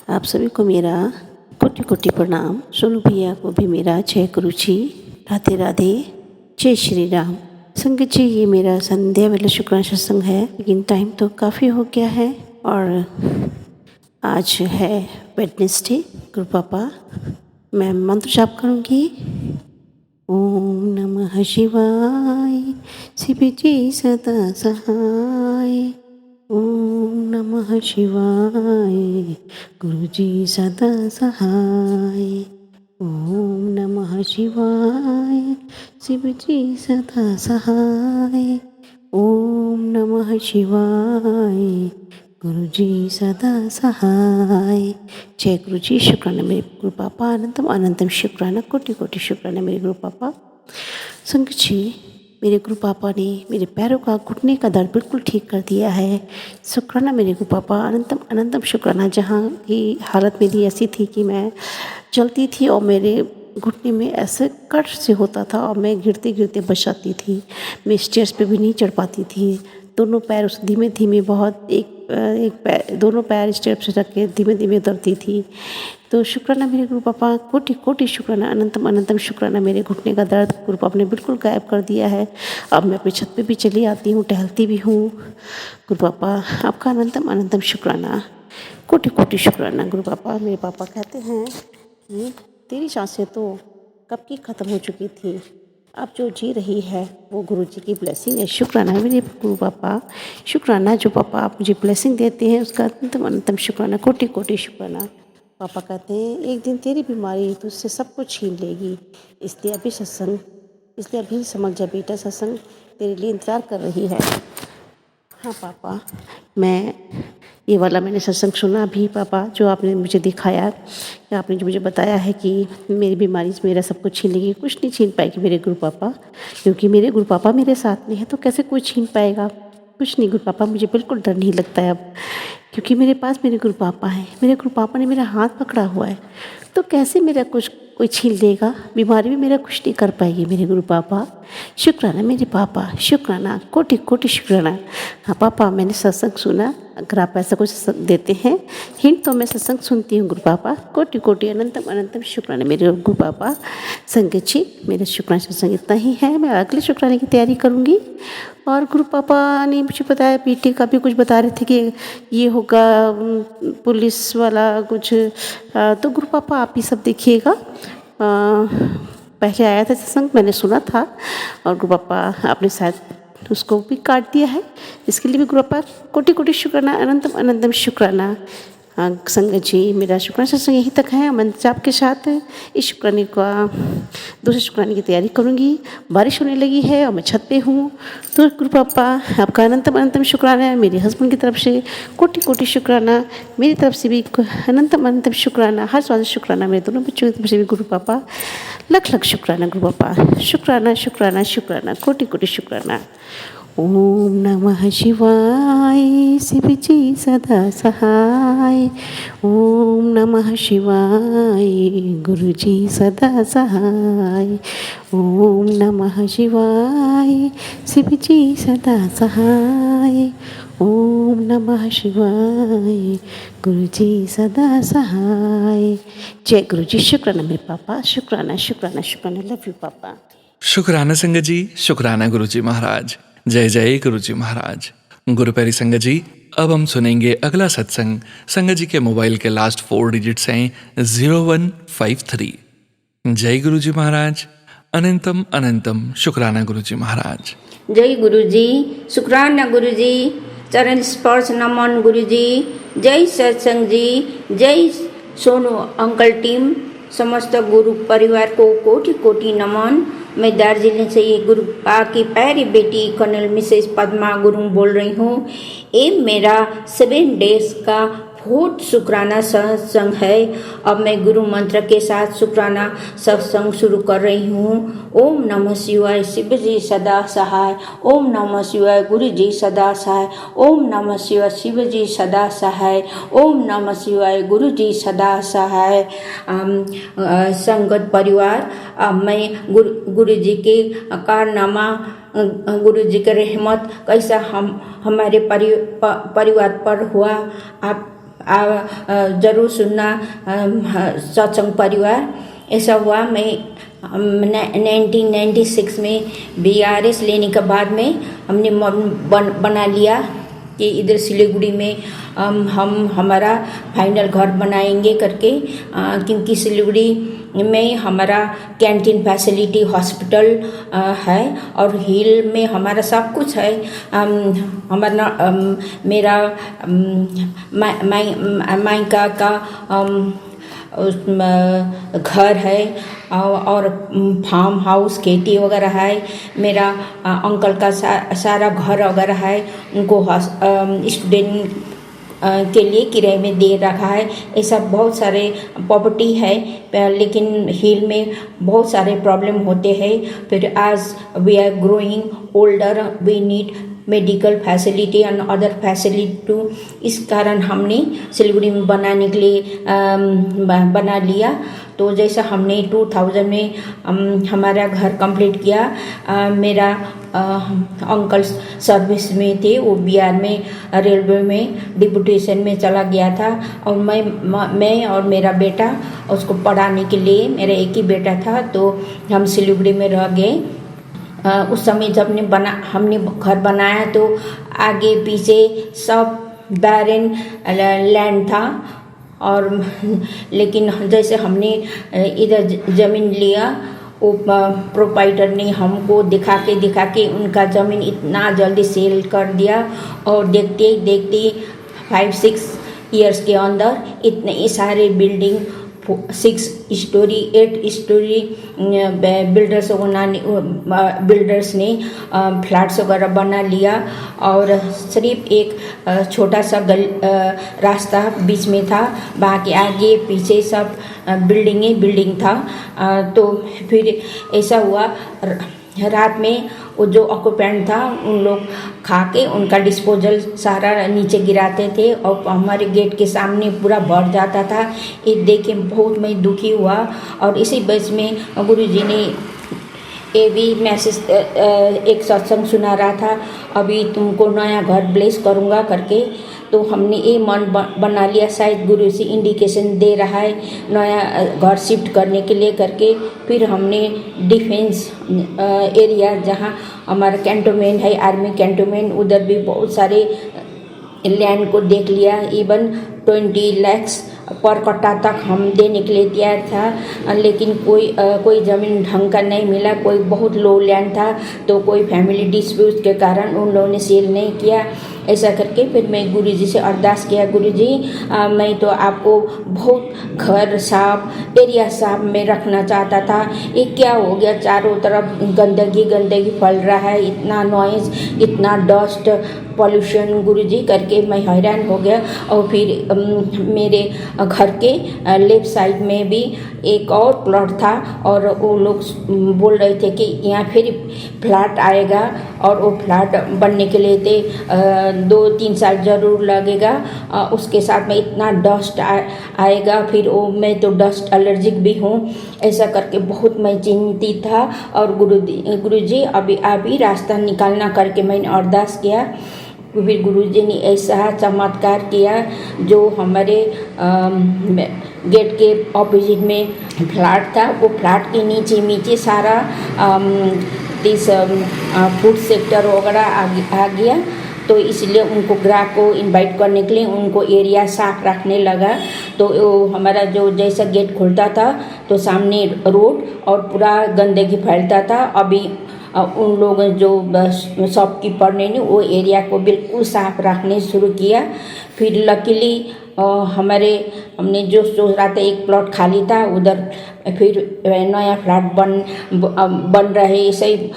आप सभी को मेरा कोटि कोटि प्रणाम। सोनू भैया को भी मेरा जय गुरुजी। राधे राधे। जय श्री राम। संगत जी, ये मेरा संध्या वाला शुक्राना सत्संग है, लेकिन टाइम तो काफ़ी हो गया है और आज है वेडनेसडे। गुरु पापा, मैं मंत्र जाप करूँगी। ओम नमः शिवाय। शिव जी सदा सहाय। ओम नमः शिवाय गुरुजी सदा सहाय। ओम नमः शिवाय शिवजी सदा सहाय। ओम नमः शिवाय गुरुजी सदा सहाय। जय गुरुजी। शुक्राना मेरे गुरु पापा, अनंतम अनंतम शुक्राना, कोटि कोटि शुक्राना मेरे गुरु पापा। संगत जी, मेरे गुरु पापा ने मेरे पैरों का घुटने का दर्द बिल्कुल ठीक कर दिया है। शुक्राना मेरे गुरु पापा, अनंतम अनंतम शुक्राना। जहाँ की हालत मेरी ऐसी थी कि मैं चलती थी और मेरे घुटने में ऐसे कट से होता था और मैं गिरते गिरते बच जाती थी। मैं स्टेयर्स पे भी नहीं चढ़ पाती थी। दोनों पैर उस धीमे धीमे बहुत एक पैर, दोनों पैर स्टेप से रख के धीमे धीमे उतरती थी। तो शुक्राना मेरे गुरु पापा, कोटि कोटि शुक्राना, अनंतम अनंतम शुक्राना। मेरे घुटने का दर्द गुरु पापा ने बिल्कुल गायब कर दिया है। अब मैं अपनी छत पे भी चली आती हूँ, टहलती भी हूँ। गुरु पापा आपका अनंतम अनंतम शुक्राना, कोटि कोटि शुक्राना। गुरु पापा, मेरे पापा कहते हैं कि तेरी सांसें तो कब की ख़त्म हो चुकी थी, अब जो जी रही है वो गुरुजी की ब्लेसिंग है। शुक्राना मेरे गुरु पापा, शुक्राना जो पापा आप मुझे ब्लेसिंग देते हैं उसका अनंतम अनंतम शुक्राना, कोटि कोटि शुक्राना। पापा कहते हैं एक दिन तेरी बीमारी तुझसे सब कुछ छीन लेगी, इसलिए अभी समझ जा बेटा, सत्संग तेरे लिए इंतज़ार कर रही है। हाँ पापा, ये वाला मैंने सत्संग सुना भी पापा, जो आपने मुझे दिखाया, या आपने जो मुझे बताया है कि मेरी बीमारी से मेरा सब कुछ छीन लेगी। कुछ नहीं छीन पाएगी मेरे गुरु पापा, क्योंकि मेरे गुरु पापा मेरे साथ में है, तो कैसे कोई छीन पाएगा। कुछ नहीं गुरु पापा, मुझे बिल्कुल डर नहीं लगता है अब, क्योंकि मेरे पास मेरे गुरु पापा हैं। मेरे गुरु पापा ने मेरा हाथ पकड़ा हुआ है, तो कैसे मेरा कुछ कोई छीन लेगा। बीमारी भी मेरा कुछ नहीं कर पाएगी मेरे गुरु पापा। शुक्राना मेरे पापा, शुक्राना, कोटि कोटि शुक्राना। हाँ पापा, मैंने सत्संग सुना, अगर आप ऐसा कुछ देते हैं हिंट तो मैं सत्संग सुनती हूँ गुरु पापा। कोटि कोटि अनंतम अनंतम शुक्राना मेरे गुरु पापा। संगत जी, मेरा शुक्राना सत्संग इतना ही है। मैं अगले शुक्राने की तैयारी करूँगी। और गुरु पापा ने मुझे बताया, पीटी का भी कुछ बता रहे थे कि ये होगा पुलिस वाला कुछ, तो गुरु पापा आप ही सब देखिएगा। पहले आया था सत्संग, मैंने सुना था, और गुरु पापा आपने शायद उसको भी काट दिया है, इसके लिए भी गुरु पापा कोटि कोटि शुक्राना, अनंतम अनंतम शुक्राना। संगत जी, मेरा शुक्राना सत्संग यहीं तक है। मैं जाप के साथ इस शुक्राने का दूसरे शुक्राने की तैयारी करूँगी। बारिश होने लगी है और मैं छत पे हूँ, तो गुरु पापा आपका अनंतम अनंतम शुक्राना है। मेरे हस्बैंड की तरफ से कोटि कोटि शुक्राना, मेरी तरफ से भी अनंतम अनंतम शुक्राना, हर स्वाद शुक्राना। मेरे दोनों बच्चों की तरफ से भी गुरु पापा लख लख शुक्राना। गुरु पापा शुक्राना शुक्राना शुक्राना, कोटि कोटि शुक्राना। ओम नमः शिवाय शिव जी सदा सहाय। ओम नमः शिवाय गुरु जी सदा सहाय। ओम नमः शिवाय शिव जी सदा सहाय। ओम नमः शिवाय गुरु जी सदा सहाय। जय गुरु जी। शुक्राना मेरे पापा, शुक्राना शुक्राना शुक्राना। लव यू पापा। शुक्राना संगत जी, शुक्राना गुरुजी महाराज। जय जय गुरुजी महाराज। गुरु प्यारी संगत जी, अब हम सुनेंगे अगला सत्संग। संगत जी के मोबाइल के लास्ट 4 डिजिट्स हैं 0153। जय गुरुजी महाराज, अनंतम अनंतम शुक्राना गुरुजी महाराज। जय गुरुजी, शुक्राना गुरुजी, चरण स्पर्श नमन गुरुजी। जय सत्संग जी, जय सोनू अंकल टीम, समस्त गुरु परिवार को कोटि कोटि नमन। मैं दार्जिलिंग से ये गुरु की प्यारी बेटी कर्नल मिसेस पद्मा गुरुंग बोल रही हूँ। ये मेरा 7 डेज का बहुत शुक्राना सत्संग है। अब मैं गुरु मंत्र के साथ शुक्राना सत्संग शुरू कर रही हूँ। ओम नमः शिवाय शिव जी सदा सहाय। ओम नमः शिवाय गुरु जी सदा सहाय। ओम नमः शिवाय शिव जी सदा सहाय। ओम नमः शिवाय गुरु जी सदा सहाय। संगत परिवार, मैं गुरु जी के कारनामा, गुरु जी के रहमत कैसा हमारे परिवार पर हुआ, आप जरूर सुनना। सत्संग परिवार ऐसा हुआ, मैं 1996 में BRS लेने के बाद में हमने मन बना लिया कि इधर सिलीगुड़ी में हम हमारा फाइनल घर बनाएंगे करके, क्योंकि सिलीगुड़ी में हमारा कैंटीन फैसिलिटी, हॉस्पिटल है और हिल में हमारा सब कुछ है। हमारा मेरा मायका का घर है और फार्म हाउस, खेती वगैरह है। मेरा अंकल का सारा घर वगैरह है, उनको स्टूडेंट के लिए किराए में दे रखा है। ऐसा बहुत सारे प्रॉपर्टी है, लेकिन हिल में बहुत सारे प्रॉब्लम होते हैं। फिर आज we are growing older, we need medical facility and other facility too. इस कारण हमने सिलीगुड़ी में बनाने के लिए बना लिया। तो जैसा हमने 2000 में हमारा घर कंप्लीट किया। मेरा अंकल सर्विस में थे, वो बिहार में रेलवे में डिप्यूटेशन में चला गया था और मैं और मेरा बेटा उसको पढ़ाने के लिए, मेरा एक ही बेटा था, तो हम सिलीगुड़ी में रह गए। उस समय जब हमने घर बनाया तो आगे पीछे सब बैरन लैंड था, और लेकिन जैसे हमने इधर ज़मीन लिया, वो प्रोपाइटर ने हमको दिखा के उनका ज़मीन इतना जल्दी सेल कर दिया, और देखते देखते 5-6 ईयर्स के अंदर इतने सारे बिल्डिंग 6 स्टोरी 8 स्टोरी बिल्डर्स ने फ्लैट्स वगैरह बना लिया, और सिर्फ एक छोटा सा रास्ता बीच में था, बाकी आगे पीछे सब बिल्डिंग था। तो फिर ऐसा हुआ, रात में वो जो ऑक्यूपेंट था उन लोग खा के उनका डिस्पोजल सारा नीचे गिराते थे और हमारे गेट के सामने पूरा भर जाता था। ये देख के बहुत मैं दुखी हुआ, और इसी बीच में गुरुजी ने ये भी मैसेज, एक सत्संग सुना रहा था, अभी तुमको नया घर ब्लेस करूँगा करके। तो हमने ये मन बना लिया, शायद गुरु से इंडिकेशन दे रहा है नया घर शिफ्ट करने के लिए करके। फिर हमने डिफेंस एरिया जहाँ हमारा कैंटोनमेंट है, आर्मी कैंटोनमेंट, उधर भी बहुत सारे लैंड को देख लिया। इवन 20 लाख पर कट्टा तक हम देने के लिए तैयार था, लेकिन कोई ज़मीन ढंग का नहीं मिला, कोई बहुत लो लैंड था, तो कोई फैमिली डिस्प्यूट के कारण उन लोगों ने सेल नहीं किया। ऐसा करके फिर मैं गुरुजी से अरदास किया, गुरुजी मैं तो आपको बहुत घर साफ, एरिया साफ में रखना चाहता था, ये क्या हो गया, चारों तरफ गंदगी फैल रहा है, इतना नॉइज़, इतना डस्ट पॉल्यूशन गुरुजी करके मैं हैरान हो गया। और फिर मेरे घर के लेफ्ट साइड में भी एक और प्लॉट था, और वो लोग बोल रहे थे कि यहाँ फिर फ्लैट आएगा, और वो फ्लैट बनने के लिए 2-3 साल ज़रूर लगेगा, उसके साथ में इतना डस्ट आएगा, फिर वो मैं तो डस्ट एलर्जिक भी हूँ। ऐसा करके बहुत मैं चिंतित था, और गुरुजी अभी रास्ता निकालना करके मैंने अरदास किया। फिर गुरुजी ने ऐसा चमत्कार किया, जो हमारे गेट के ऑपोजिट में फ्लैट था, वो फ्लैट के नीचे सारा फूड सेक्टर वगैरह आ गया। तो इसलिए उनको ग्राहक को इनवाइट करने के लिए उनको एरिया साफ रखने लगा। तो हमारा जो जैसा गेट खुलता था तो सामने रोड और पूरा गंदगी फैलता था। अभी उन लोग जो शॉपकीपर ने वो एरिया को बिल्कुल साफ रखने शुरू किया। फिर लकीली हमने जो सोच रहा था, एक प्लॉट खाली था, उधर फिर नया फ्लैट बन रहे ऐसे ही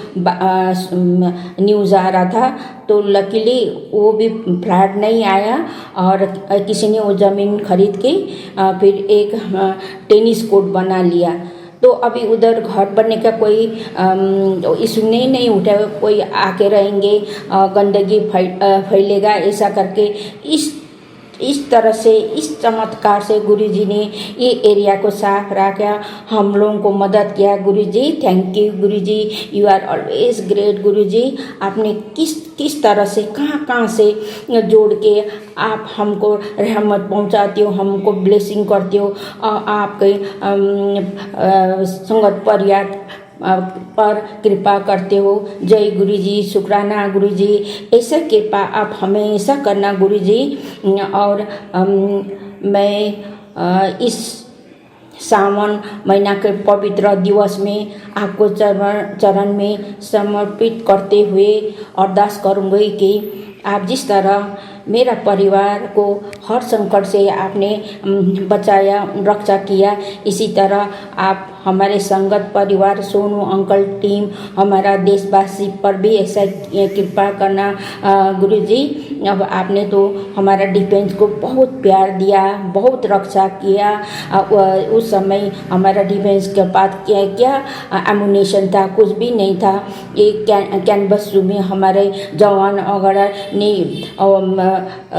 न्यूज़ आ रहा था। तो लकीली वो भी फ्लैट नहीं आया, और किसी ने वो ज़मीन खरीद के फिर एक टेनिस कोर्ट बना लिया। तो अभी उधर घर बनने का कोई इशू नहीं उठा, कोई आके रहेंगे, गंदगी फैलेगा, ऐसा करके इस तरह से, इस चमत्कार से गुरुजी ने ये एरिया को साफ रखा, हम लोगों को मदद किया। Guruji thank you, Guruji you are always great. Guruji आपने किस तरह से कहाँ से जोड़ के आप हमको रहमत पहुंचाते हो, हमको ब्लेसिंग करते हो। आपके संगत पर कृपा करते हो। जय गुरु जी, शुक्राना गुरु जी। ऐसा कृपा आप हमेशा करना गुरु जी। और मैं इस सावन महीना के पवित्र दिवस में आपको चरण में समर्पित करते हुए अरदास करूँगी कि आप जिस तरह मेरा परिवार को हर संकट से आपने बचाया, रक्षा किया, इसी तरह आप हमारे संगत परिवार, सोनू अंकल, टीम, हमारा देशवासी पर भी ऐसा कृपा करना गुरु जी। अब आपने तो हमारा डिफेंस को बहुत प्यार दिया, बहुत रक्षा किया। उस समय हमारा डिफेंस के पास क्या एमुनेशन था, कुछ भी नहीं था। एक कैनवस में हमारे जवान वगैरह ने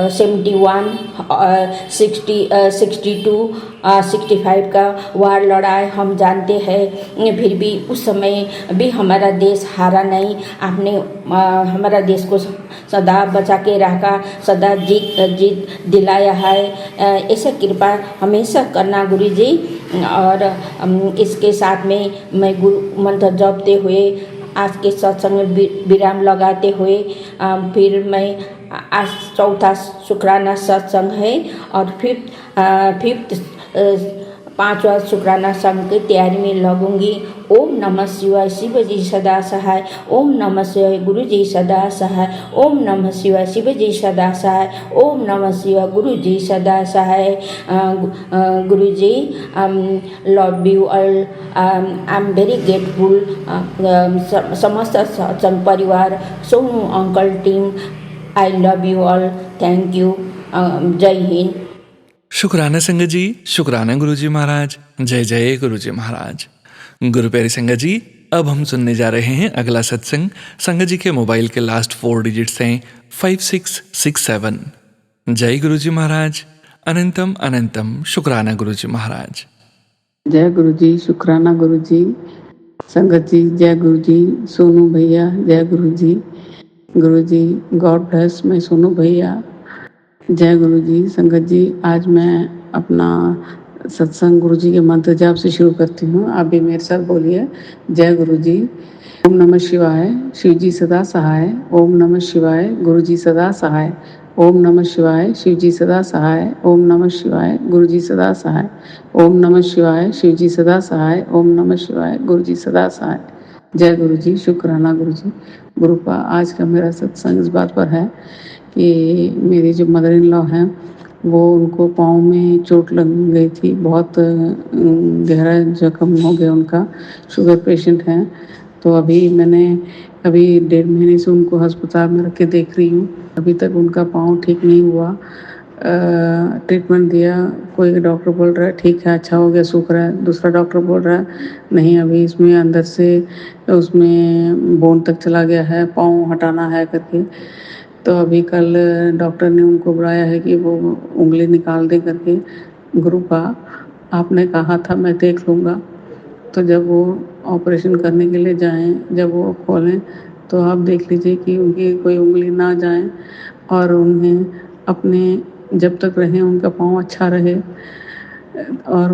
71, 62, 65 का वार लड़ाए, हम जानते हैं। फिर भी उस समय भी हमारा देश हारा नहीं। आपने हमारा देश को सदा बचा के रखा, सदा जीत दिलाया है। ऐसा कृपा हमेशा करना गुरु जी। और इसके साथ में मैं गुरु मंत्र जपते हुए आज के सत्संग में विराम लगाते हुए फिर मैं आज चौथा शुक्राना सत्संग है और फिफ्थ 5वां शुक्राना संघ की तैयारी में लगूंगी। ओम नमः शिवाय, शिव जी सदा सहाय। ओम नमः शिवाय, गुरु जी सदा सहाय। ओम नमः शिवाय, शिव जी सदा सहाय। ओम नमः शिवाय, गुरु जी सदा सहाय। Guru ji love you all. I am very grateful. समस्त सत्संग परिवार, Sonu uncle, team, I love you all. Thank you. जय हिंद। शुक्राना संगत जी, शुक्राना गुरुजी महाराज। जय जय गुरुजी महाराज। गुरु प्यारी संगत जी, अब हम सुनने जा रहे हैं अगला सत्संग। संगत जी के मोबाइल के लास्ट 4 डिजिट्स हैं 5667। जय गुरुजी महाराज। अनंतम अनंतम शुक्राना गुरुजी महाराज। जय गुरु जी, शुक्राना गुरु जी। संगत जी जय गुरु जी। सोनू भैया जय गुरु जी। गुरु जी गॉड ब्लेस। मैं सोनू भैया जय गुरु जी। संगत जी आज मैं अपना सत्संग गुरु जी के मंत्र जाप से शुरू करती हूँ। आप भी मेरे साथ बोलिए। जय गुरु जी। ओम नमः शिवाय, शिव जी सदा सहाय। ओम नमः शिवाय, गुरु जी सदा सहाय। ओम नमः शिवाय, शिव जी सदा सहाय। ओम नमः शिवाय, गुरु जी सदा सहाय। ओम नमः शिवाय, शिव जी सदा सहाय। ओम नमः शिवाय, गुरु जी सदा सहाय। जय गुरु जी, शुक्राना गुरु जी। गुरुपा आज का मेरा सत्संग इस बात पर है कि मेरी जो मदर इन लॉ हैं वो उनको पाँव में चोट लग गई थी, बहुत गहरा जख्म हो गया उनका। शुगर पेशेंट हैं, तो अभी मैंने 1.5 महीने से उनको अस्पताल में रख के देख रही हूँ। अभी तक उनका पाँव ठीक नहीं हुआ। ट्रीटमेंट दिया, कोई डॉक्टर बोल रहा है ठीक है, अच्छा हो गया, सूख रहा है। दूसरा डॉक्टर बोल रहा है नहीं, अभी इसमें अंदर से उसमें बोन तक चला गया है, पाँव हटाना है करके। तो अभी कल डॉक्टर ने उनको बुलाया है कि वो उंगली निकाल दे करके। गुरुपा आपने कहा था मैं देख लूँगा। तो जब वो ऑपरेशन करने के लिए जाएं, जब वो खोलें तो आप देख लीजिए कि उनकी कोई उंगली ना जाए और उन्हें अपने जब तक रहें उनका पाँव अच्छा रहे। और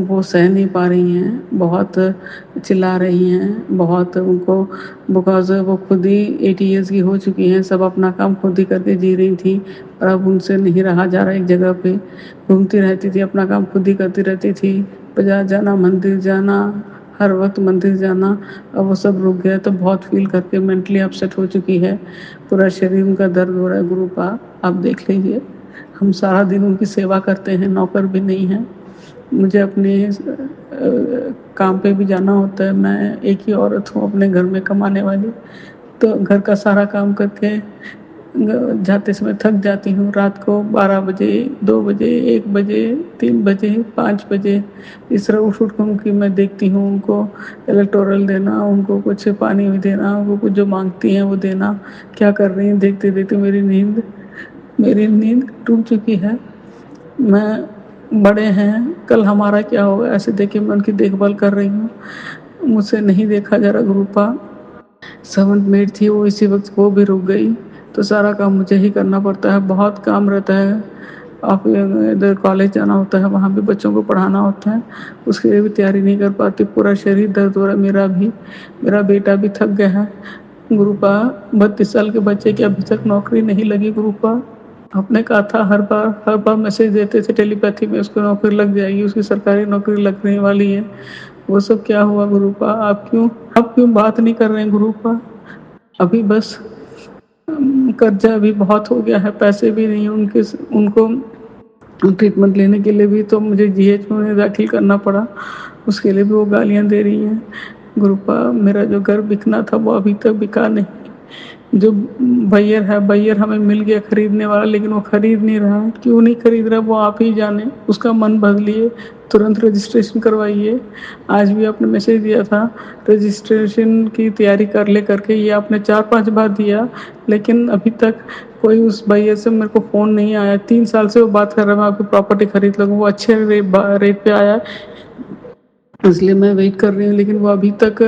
वो सह नहीं पा रही हैं, बहुत चिल्ला रही हैं, बहुत उनको, बिकॉज वो खुद ही 80 ईयर्स की हो चुकी हैं, सब अपना काम खुद ही करके जी रही थी और अब उनसे नहीं रहा जा रहा। एक जगह पे घूमती रहती थी, अपना काम खुद ही करती रहती थी, बाजार जाना, मंदिर जाना, हर वक्त मंदिर जाना। अब वो सब रुक गया तो बहुत फील करके मेंटली अपसेट हो चुकी है, पूरा शरीर उनका दर्द हो रहा है। गुरुपा आप देख लीजिए, हम सारा दिन उनकी सेवा करते हैं, नौकर भी नहीं हैं। मुझे अपने काम पे भी जाना होता है, मैं एक ही औरत हूँ अपने घर में कमाने वाली, तो घर का सारा काम करके जाते समय थक जाती हूँ। रात को 12 बजे, 2 बजे, 1 बजे, 3 बजे, 5 बजे इस तरह उठ कि मैं देखती हूँ उनको इलेक्टोरल देना, उनको कुछ पानी भी देना, उनको कुछ जो मांगती हैं वो देना। क्या कर रही हैं देखते देखते मेरी नींद टूट चुकी है। मैं बड़े हैं, कल हमारा क्या होगा, ऐसे देखे मैं उनकी देखभाल कर रही हूँ, मुझसे नहीं देखा जा रहा। गुरुपा सर्वेंट मेड थी, वो इसी वक्त वो भी रुक गई, तो सारा काम मुझे ही करना पड़ता है, बहुत काम रहता है। आप इधर कॉलेज जाना होता है, वहाँ भी बच्चों को पढ़ाना होता है, उसके लिए भी तैयारी नहीं कर पाती, पूरा शरीर दर्द हो रहा है। मेरा बेटा भी थक गया है गुरुपा। 32 साल के बच्चे की अभी तक नौकरी नहीं लगी गुरुपा। आपने कहा था हर बार मैसेज देते थे टेलीपैथी में उसको नौकरी लग जाएगी, उसकी सरकारी नौकरी लगने वाली है। वो सब क्या हुआ गुरुपा? आप क्यों बात नहीं कर रहे हैं गुरुपा? अभी बस कर्जा भी बहुत हो गया है, पैसे भी नहीं उनको ट्रीटमेंट लेने के लिए भी तो मुझे जीएच में उन्हें दाखिल करना पड़ा, उसके लिए भी वो गालियाँ दे रही हैं गुरुपा। मेरा जो घर बिकना था वो अभी तक बिका नहीं। जो बैयर हमें मिल गया खरीदने वाला, लेकिन वो खरीद नहीं रहा है। क्यों नहीं खरीद रहा वो आप ही जाने। उसका मन बदलिए, तुरंत रजिस्ट्रेशन करवाइए। आज भी आपने मैसेज दिया था रजिस्ट्रेशन की तैयारी कर ले करके, ये आपने 4-5 बार दिया, लेकिन अभी तक कोई उस बैयर से मेरे को फ़ोन नहीं आया। 3 साल से वो बात कर रहा है मैं आपकी प्रॉपर्टी खरीद लूँगा, वो अच्छे रेट पे आया, इसलिए मैं वेट कर रही हूँ, लेकिन वो अभी तक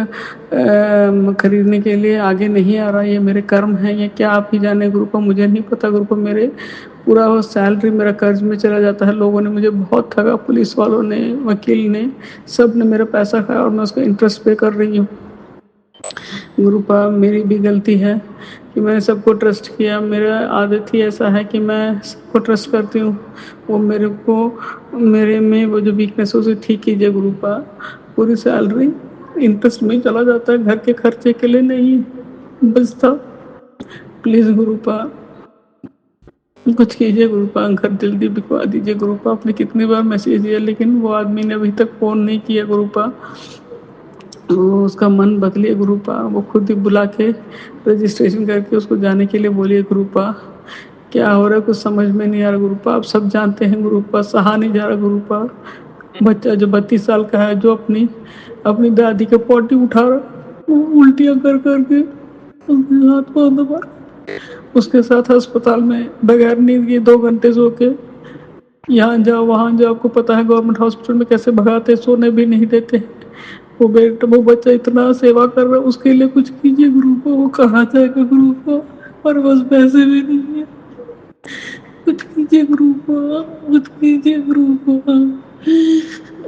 खरीदने के लिए आगे नहीं आ रहा। ये मेरे कर्म हैं, ये क्या आप ही जाने ग्रुप, मुझे नहीं पता ग्रुप। मेरे पूरा वो सैलरी मेरा कर्ज में चला जाता है। लोगों ने मुझे बहुत ठगा, पुलिस वालों ने, वकील ने, सब ने मेरा पैसा खाया और मैं उसका इंटरेस्ट पे कर रही हूँ गुरुपा। मेरी भी गलती है कि मैंने सबको ट्रस्ट किया। मेरा आदत ही ऐसा है कि मैं सबको ट्रस्ट करती हूँ। वो मेरे में वो जो वीकनेस है उसे ठीक कीजिए गुरुपा। पूरी सैलरी इंटरेस्ट में चला जाता है, घर के खर्चे के लिए नहीं बचता। प्लीज़ गुरुपा कुछ कीजिए गुरुपा, घर जल्दी बिकवा दीजिए गुरुपा। आपने कितनी बार मैसेज दिया, लेकिन वो आदमी ने अभी तक फ़ोन नहीं किया गुरुपा। वो उसका मन बदलिए गुरुपा, वो खुद ही बुला के रजिस्ट्रेशन करके उसको जाने के लिए बोलिए गुरुपा। क्या हो रहा है कुछ समझ में नहीं आ रहा गुरुपा। आप सब जानते हैं गुरुपा, सहा नहीं जा रहा गुरुपा। बच्चा जो 32 साल का है, जो अपनी दादी के पोटी उठा रहा, उल्टियाँ कर करके उसके हाथ पाँव दबा, उसके साथ अस्पताल में बगैर नींद के 2 घंटे सो के यहाँ जाओ वहाँ जाओ। आपको पता है गवर्नमेंट हॉस्पिटल में कैसे भगाते, सोने भी नहीं देते। वो बच्चा इतना सेवा कर रहा है, उसके लिए कुछ कीजिए गुरुपा। वो कहाँ जाएगा गुरुपा, और बस पैसे भी नहीं है। कुछ कीजिए गुरुपा, कुछ कीजिए गुरुपा।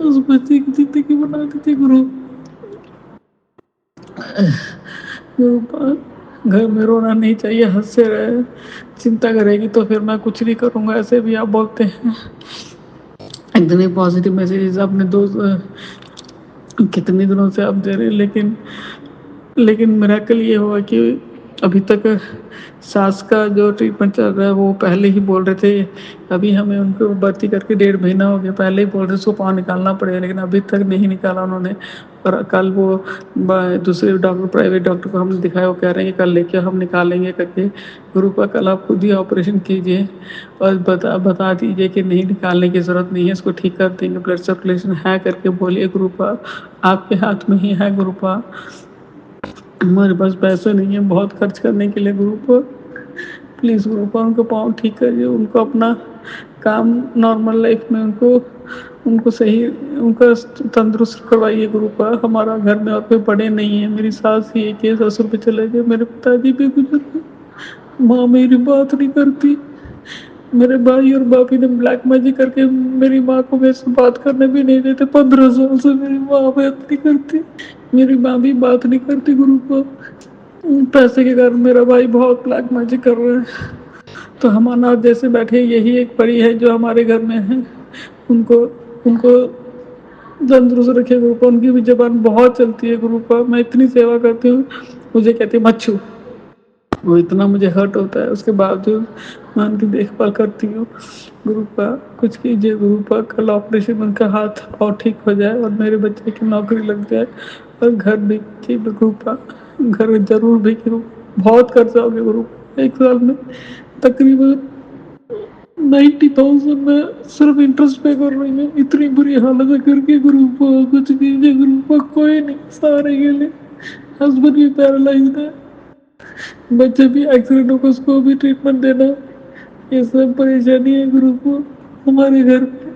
उस बच्चे की जिंदगी बना दीजिए गुरुपा। घर में रोना नहीं चाहिए, हंसते रहे। चिंता करेगी तो फिर मैं कुछ नहीं करूँगा। ऐसे भी आप बोलते हैं इतने पॉजिटिव मैसेजेस आपने कितने दिनों से आप दे रहे हैं, लेकिन मिरेकल ये हुआ कि अभी तक सास का जो ट्रीटमेंट चल रहा है वो पहले ही बोल रहे थे। अभी हमें उनको भर्ती करके 1.5 महीना हो गया, पहले ही बोल रहे उसको पाँव निकालना पड़ेगा, लेकिन अभी तक नहीं निकाला उन्होंने। और कल वो दूसरे डॉक्टर, प्राइवेट डॉक्टर को हमने दिखाया, वो कह रहे हैं कि कल लेके हम निकालेंगे करके। गुरुपा कल आप खुद ही ऑपरेशन कीजिए और बता दीजिए कि नहीं निकालने की ज़रूरत नहीं है, इसको ठीक कर देंगे, ब्लड सर्कुलेशन है करके बोलिए गुरुपा। आपके हाथ में ही है गुरुपा। हमारे पास पैसे नहीं है बहुत खर्च करने के लिए गुरुपा। प्लीज़ गुरुपा उनको पाँव ठीक करिए, उनको अपना काम नॉर्मल लाइफ में उनको सही उनका तंदुरुस्त करवाइए गुरुपा। हमारा घर में और कोई बड़े नहीं है, मेरी सास ही एक है, ससुर पे चले गए, मेरे पिताजी भी गुजर गए, माँ मेरी बात नहीं करती। मेरे भाई और भाभी ने ब्लैक मैजिक करके मेरी माँ को मेरे से बात करने भी नहीं देते। 15 साल से मेरी माँ बात नहीं करती, मेरी माँ भी बात नहीं करती गुरुपा। पैसे के कारण मेरा भाई बहुत ब्लैक मैजिक कर रहा है। तो हम अनाथ जैसे बैठे, यही एक परी है जो हमारे घर में है। उनको तंदुरुस्त रखे गुरुपा। उनकी भी जबान बहुत चलती है गुरुपा। मैं इतनी सेवा करती हूँ, मुझे कहती है मच्छू। वो इतना मुझे हर्ट होता है, उसके बावजूद मैं उनकी देखभाल करती हूँ गुरुपा। कुछ कीजिए गुरुपा, कल ऑपरेशन उनका हाथ और ठीक हो जाए और मेरे बच्चे की नौकरी लग जाए और घर बिके गुरुपा। घर जरूर बिके, बहुत खर्चा हो गया गुरुपा। 1 साल में तकरीबन 90,000 में सिर्फ इंटरेस्ट पे कर रही है। इतनी बुरी हालत है घर की गुरुपा। कुछ कीजिए गुरुपा, कोई नहीं सहारे के लिए। हस्बैंड भी पैरालाइज्ड है, बच्चे भी एक्सीडेंट होकर उसको भी ट्रीटमेंट देना, ये सब परेशानी है गुरुपा हमारे घर पे।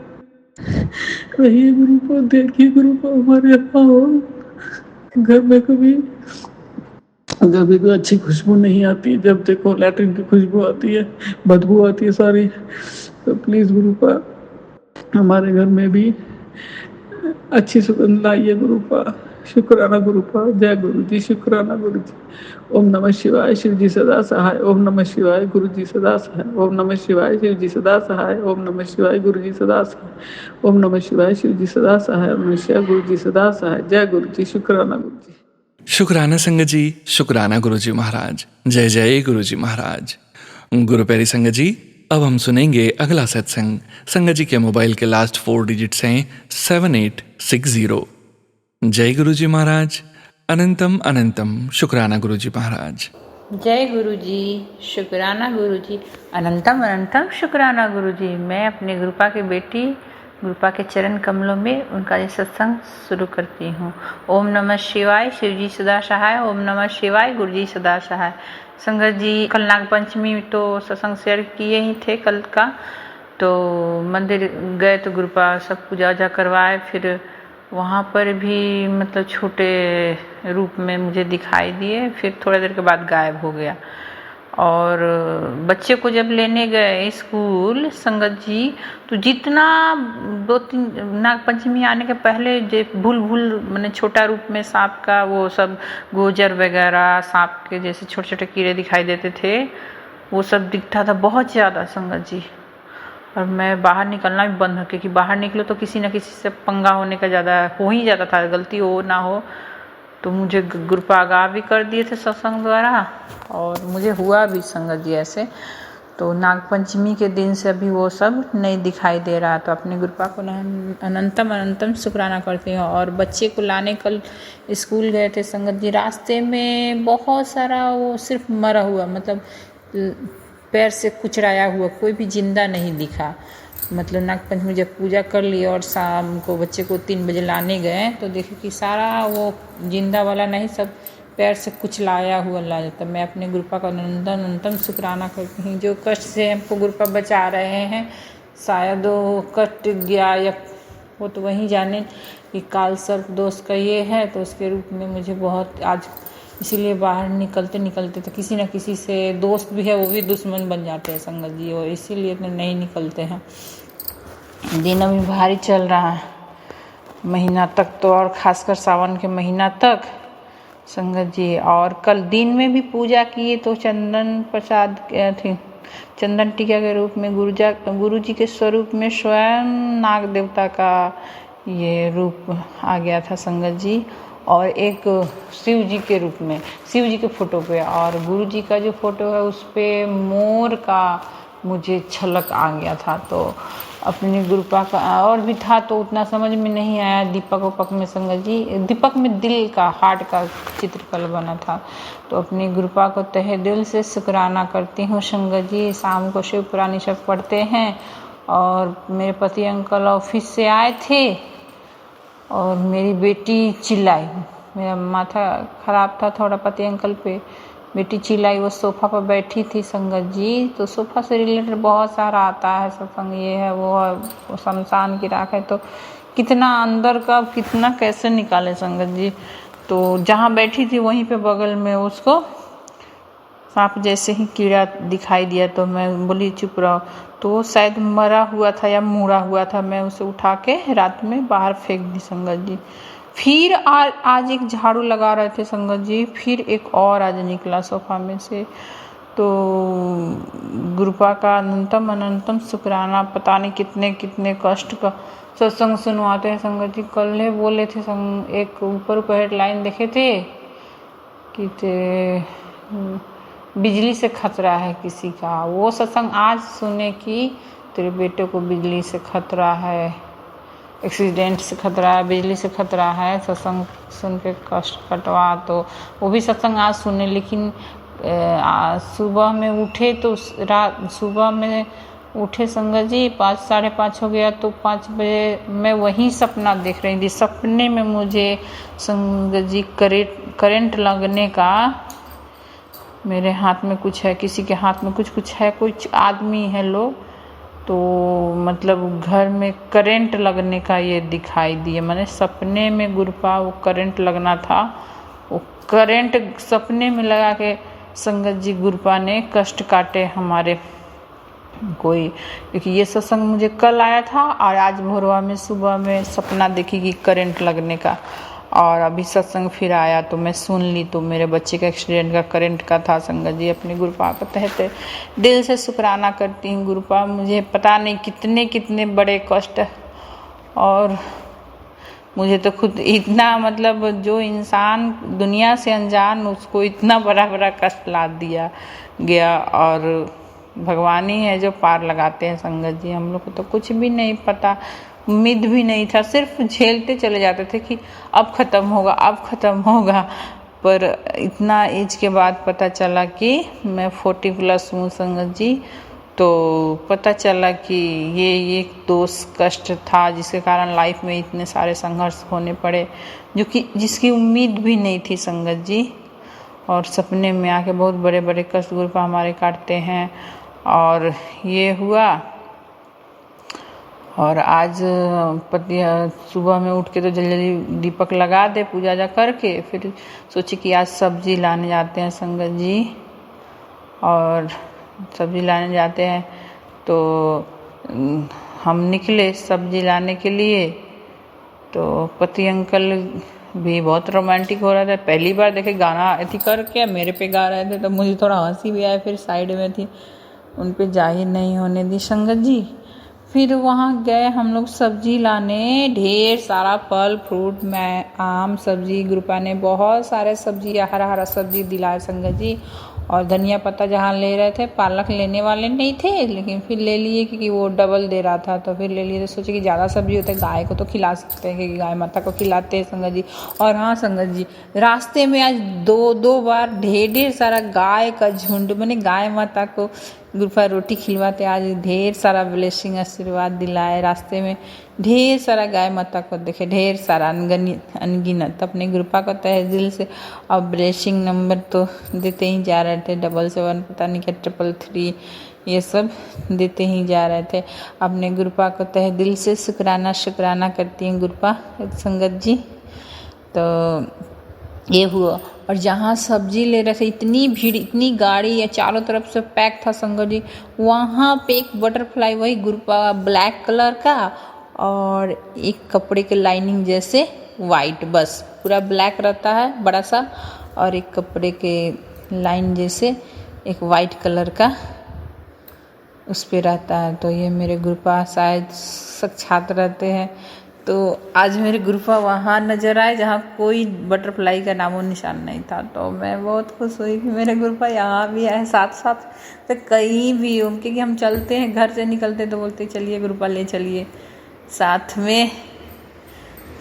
रहिए गुरुपा, देखिए गुरुपा, हमारे यहाँ हो। घर में कभी कोई अच्छी खुशबू नहीं आती, जब देखो लैट्रिन की खुशबू आती है, बदबू आती है सारी। तो प्लीज़ गुरुपा हमारे घर में भी अच्छी सुगंध लाइए गुरुपा। शुक्राना गुरुपा। जय गुरु जी। शुक्राना गुरु जी। ओम नमः शिवाय। शिव जी सदा सहाय। ओम नमः शिवाय। गुरु जी सदा सहाय। ओम नमः शिवाय। शिव जी सदा सहाय। ओम नमः शिवाय। गुरु जी सदा सहाय। ओम नमः शिवाय। शिव जी सदा सहाय। ओम नमः शिवाय। गुरु जी सदा सहाय। जय गुरु जी। शुक्राना गुरु जी। शुक्राना संगत जी। शुक्राना गुरु जी महाराज। जय जय गुरु जी महाराज। गुरु प्यारी संगत जी, अब हम सुनेंगे अगला सत्संग। संगत जी के मोबाइल के लास्ट 4 डिजिट्स हैं 7860। जय गुरु जी महाराज। अनंतम अनंतम शुक्राना गुरु जी महाराज। जय गुरु जी। शुक्राना गुरु जी। अनंतम अनंतम शुक्राना गुरु जी। मैं अपने गुरुपा की बेटी गुरुपा के चरण कमलों में उनका ये सत्संग शुरू करती हूँ। ओम नमः शिवाय। शिव जी सदा सहाय। ओम नमः शिवाय। गुरु जी सदा सहाय। संगत जी, कल नाग पंचमी तो सत्संग शेयर किए ही थे कल का, तो मंदिर गए तो गुरुपा सब पूजा वूजा करवाए। फिर वहाँ पर भी मतलब छोटे रूप में मुझे दिखाई दिए, फिर थोड़ा देर के बाद गायब हो गया। और बच्चे को जब लेने गए स्कूल संगत जी, तो जितना 2-3 नाग पंचमी आने के पहले जो भूल मैंने छोटा रूप में सांप का वो सब गोजर वगैरह सांप के जैसे छोटे छोटे कीड़े दिखाई देते थे, वो सब दिखता था बहुत ज़्यादा संगत जी। और मैं बाहर निकलना भी बंद हो, क्योंकि बाहर निकलो तो किसी न किसी से पंगा होने का ज़्यादा हो ही जाता था, गलती हो ना हो। तो मुझे गुरुपा आगाह भी कर दिए थे सत्संग द्वारा, और मुझे हुआ भी संगत जी ऐसे। तो नाग पंचमी के दिन से अभी वो सब नहीं दिखाई दे रहा। तो अपने गुरुपा को अनंतम अनंतम शुक्राना करती हूँ। और बच्चे को लाने कल स्कूल गए थे संगत जी, रास्ते में बहुत सारा वो सिर्फ मरा हुआ, मतलब पैर से कुचराया हुआ, कोई भी जिंदा नहीं दिखा। मतलब नाग पंचमी जब पूजा कर ली और शाम को बच्चे को 3 बजे लाने गए तो देखे कि सारा वो जिंदा वाला नहीं, सब पैर से कुचलाया हुआ ला जाता। मैं अपने गुरुपा का अनंतम शुक्राना करती हूँ, जो कष्ट से हमको गुरुपा बचा रहे हैं। शायद वो कट गया या वो तो वहीं जाने कि काल सर्प दोष का ये है, तो उसके रूप में मुझे बहुत आज इसीलिए बाहर निकलते तो किसी न किसी से दोस्त भी है वो भी दुश्मन बन जाते हैं संगत जी, और इसीलिए तो नहीं निकलते हैं। दिन अभी भारी चल रहा है महीना तक तो, और खासकर सावन के महीना तक संगत जी। और कल दिन में भी पूजा किए तो चंदन प्रसाद थी, चंदन टीका के रूप में गुरु जी के स्वरूप में स्वयं नाग देवता का ये रूप आ गया था संगत जी, और एक शिव जी के रूप में, शिव जी के फोटो पे, और गुरु जी का जो फोटो है उस पे मोर का मुझे झलक आ गया था। तो अपनी गुरुपा का और भी था तो उतना समझ में नहीं आया। दीपक में संगत जी, दीपक में दिल का हार्ट का चित्रकला बना था। तो अपनी गुरुपा को तहे दिल से शुक्राना करती हूँ संगत जी। शाम को शिव पुरानी सब पढ़ते हैं, और मेरे पति अंकल ऑफिस से आए थे और मेरी बेटी चिल्लाई, मेरा माथा ख़राब था थोड़ा पति अंकल पे, बेटी चिल्लाई। वो सोफ़ा पर बैठी थी संगत जी, तो सोफ़ा से रिलेटेड बहुत सारा आता है सत्संग, ये है वो है, वो शमशान की राख है, तो कितना अंदर का कितना कैसे निकाले संगत जी। तो जहाँ बैठी थी वहीं पे बगल में उसको सांप जैसे ही कीड़ा दिखाई दिया, तो मैं बोली चुप रहो। तो वो शायद मरा हुआ था या मुड़ा हुआ था, मैं उसे उठा के रात में बाहर फेंक दी संगत जी। फिर आज एक झाड़ू लगा रहे थे संगत जी, फिर एक और आज निकला सोफा में से। तो गुरुपा का अनंतम अनंतम शुक्राना। पता नहीं कितने कितने कष्ट का सत्संग सुनवाते हैं संगत जी। कल ही बोले थे एक ऊपर हेडलाइन देखे थे कि बिजली से खतरा है किसी का, वो सत्संग आज सुने कि तेरे बेटे को बिजली से खतरा है, एक्सीडेंट से खतरा है, बिजली से खतरा है। सत्संग सुन के कष्ट कटवा, तो वो भी सत्संग आज सुने। लेकिन सुबह में उठे तो सुबह में उठे संगत जी 5 साढ़े 5 हो गया, तो 5 बजे मैं वही सपना देख रही थी। सपने में मुझे संगत जी करंट लगने का, मेरे हाथ में कुछ है, किसी के हाथ में कुछ है, कुछ आदमी है लोग, तो मतलब घर में करंट लगने का ये दिखाई दिए। मैंने सपने में गुरुपा वो करंट लगना था, वो करंट सपने में लगा के संगत जी गुरुपा ने कष्ट काटे हमारे कोई, क्योंकि ये सत्संग मुझे कल आया था और आज भोरवा में सुबह में सपना देखी कि करंट लगने का, और अभी सत्संग फिर आया तो मैं सुन ली, तो मेरे बच्चे का एक्सीडेंट का करंट का था। संगत जी, अपने गुरुपा को तहत दिल से शुक्राना करती हूँ। गुरुपा मुझे पता नहीं कितने कितने बड़े कष्ट, और मुझे तो खुद इतना, मतलब जो इंसान दुनिया से अनजान, उसको इतना बड़ा बड़ा कष्ट ला दिया गया, और भगवान ही है जो पार लगाते हैं। संगत जी, हम लोग को तो कुछ भी नहीं पता, उम्मीद भी नहीं था, सिर्फ झेलते चले जाते थे कि अब ख़त्म होगा, अब ख़त्म होगा। पर इतना एज के बाद पता चला कि मैं 40+ हूँ संगत जी, तो पता चला कि ये एक दोष कष्ट था जिसके कारण लाइफ में इतने सारे संघर्ष होने पड़े, जो कि जिसकी उम्मीद भी नहीं थी संगत जी। और सपने में आके बहुत बड़े बड़े कष्ट गुरुपा हमारे काटते हैं, और ये हुआ। और आज पति सुबह में उठ के तो जल्दी जल्दी दीपक लगा दे, पूजा जा करके, फिर सोचे कि आज सब्जी लाने जाते हैं संगत जी। और सब्जी लाने जाते हैं तो हम निकले सब्जी लाने के लिए, तो पति अंकल भी बहुत रोमांटिक हो रहा था। पहली बार देखे गाना अथी करके मेरे पे गा रहे थे, तो मुझे थोड़ा हंसी भी आया। फिर साइड में थी, उन पे जाहिर नहीं होने दी संगत जी। फिर वहाँ गए हम लोग सब्जी लाने, ढेर सारा फल फ्रूट में आम सब्जी, गुरुपा ने बहुत सारे सब्जी, हरा हरा सब्जी दिलाए संगत जी। और धनिया पत्ता जहाँ ले रहे थे, पालक लेने वाले नहीं थे, लेकिन फिर ले लिए क्योंकि वो डबल दे रहा था, तो फिर ले लिए। तो सोचे कि ज़्यादा सब्जी होता है, गाय को तो खिला सकते हैं, क्योंकि गाय माता को खिलाते हैं संगत जी। और हाँ संगत जी, रास्ते में आज दो बार ढेर सारा गाय का झुंड, मैंने गाय माता को गुरुपा रोटी खिलवाते, आज ढेर सारा ब्लेसिंग आशीर्वाद दिलाए। रास्ते में ढेर सारा गाय माता को देखे, ढेर सारा अनगिनत। अपने गुरुपा को तहे दिल से अब ब्लेसिंग नंबर तो देते ही जा रहे थे, 777 पता नहीं क्या 333 ये सब देते ही जा रहे थे। अपने गुरुपा को तहे दिल से शुक्राना करती हैं गुरुपा संगत जी। तो ये हुआ। और जहाँ सब्जी ले रहे थे, इतनी भीड़, इतनी गाड़ी या चारों तरफ से पैक था संगत जी। वहाँ पे एक बटरफ्लाई, वही गुरुपा ब्लैक कलर का, और एक कपड़े के लाइनिंग जैसे वाइट, बस पूरा ब्लैक रहता है बड़ा सा, और एक कपड़े के लाइन जैसे एक वाइट कलर का उस पे रहता है। तो ये मेरे गुरुपा शायद साक्षात रहते हैं। तो आज मेरे गुरुपा वहाँ नज़र आए जहाँ कोई बटरफ्लाई का नामो निशान नहीं था, तो मैं बहुत खुश हुई कि मेरे गुरुपा यहाँ भी आए साथ साथ। तो कहीं भी उनके कि हम चलते हैं, घर से निकलते तो बोलते चलिए गुरुपा ले चलिए साथ में,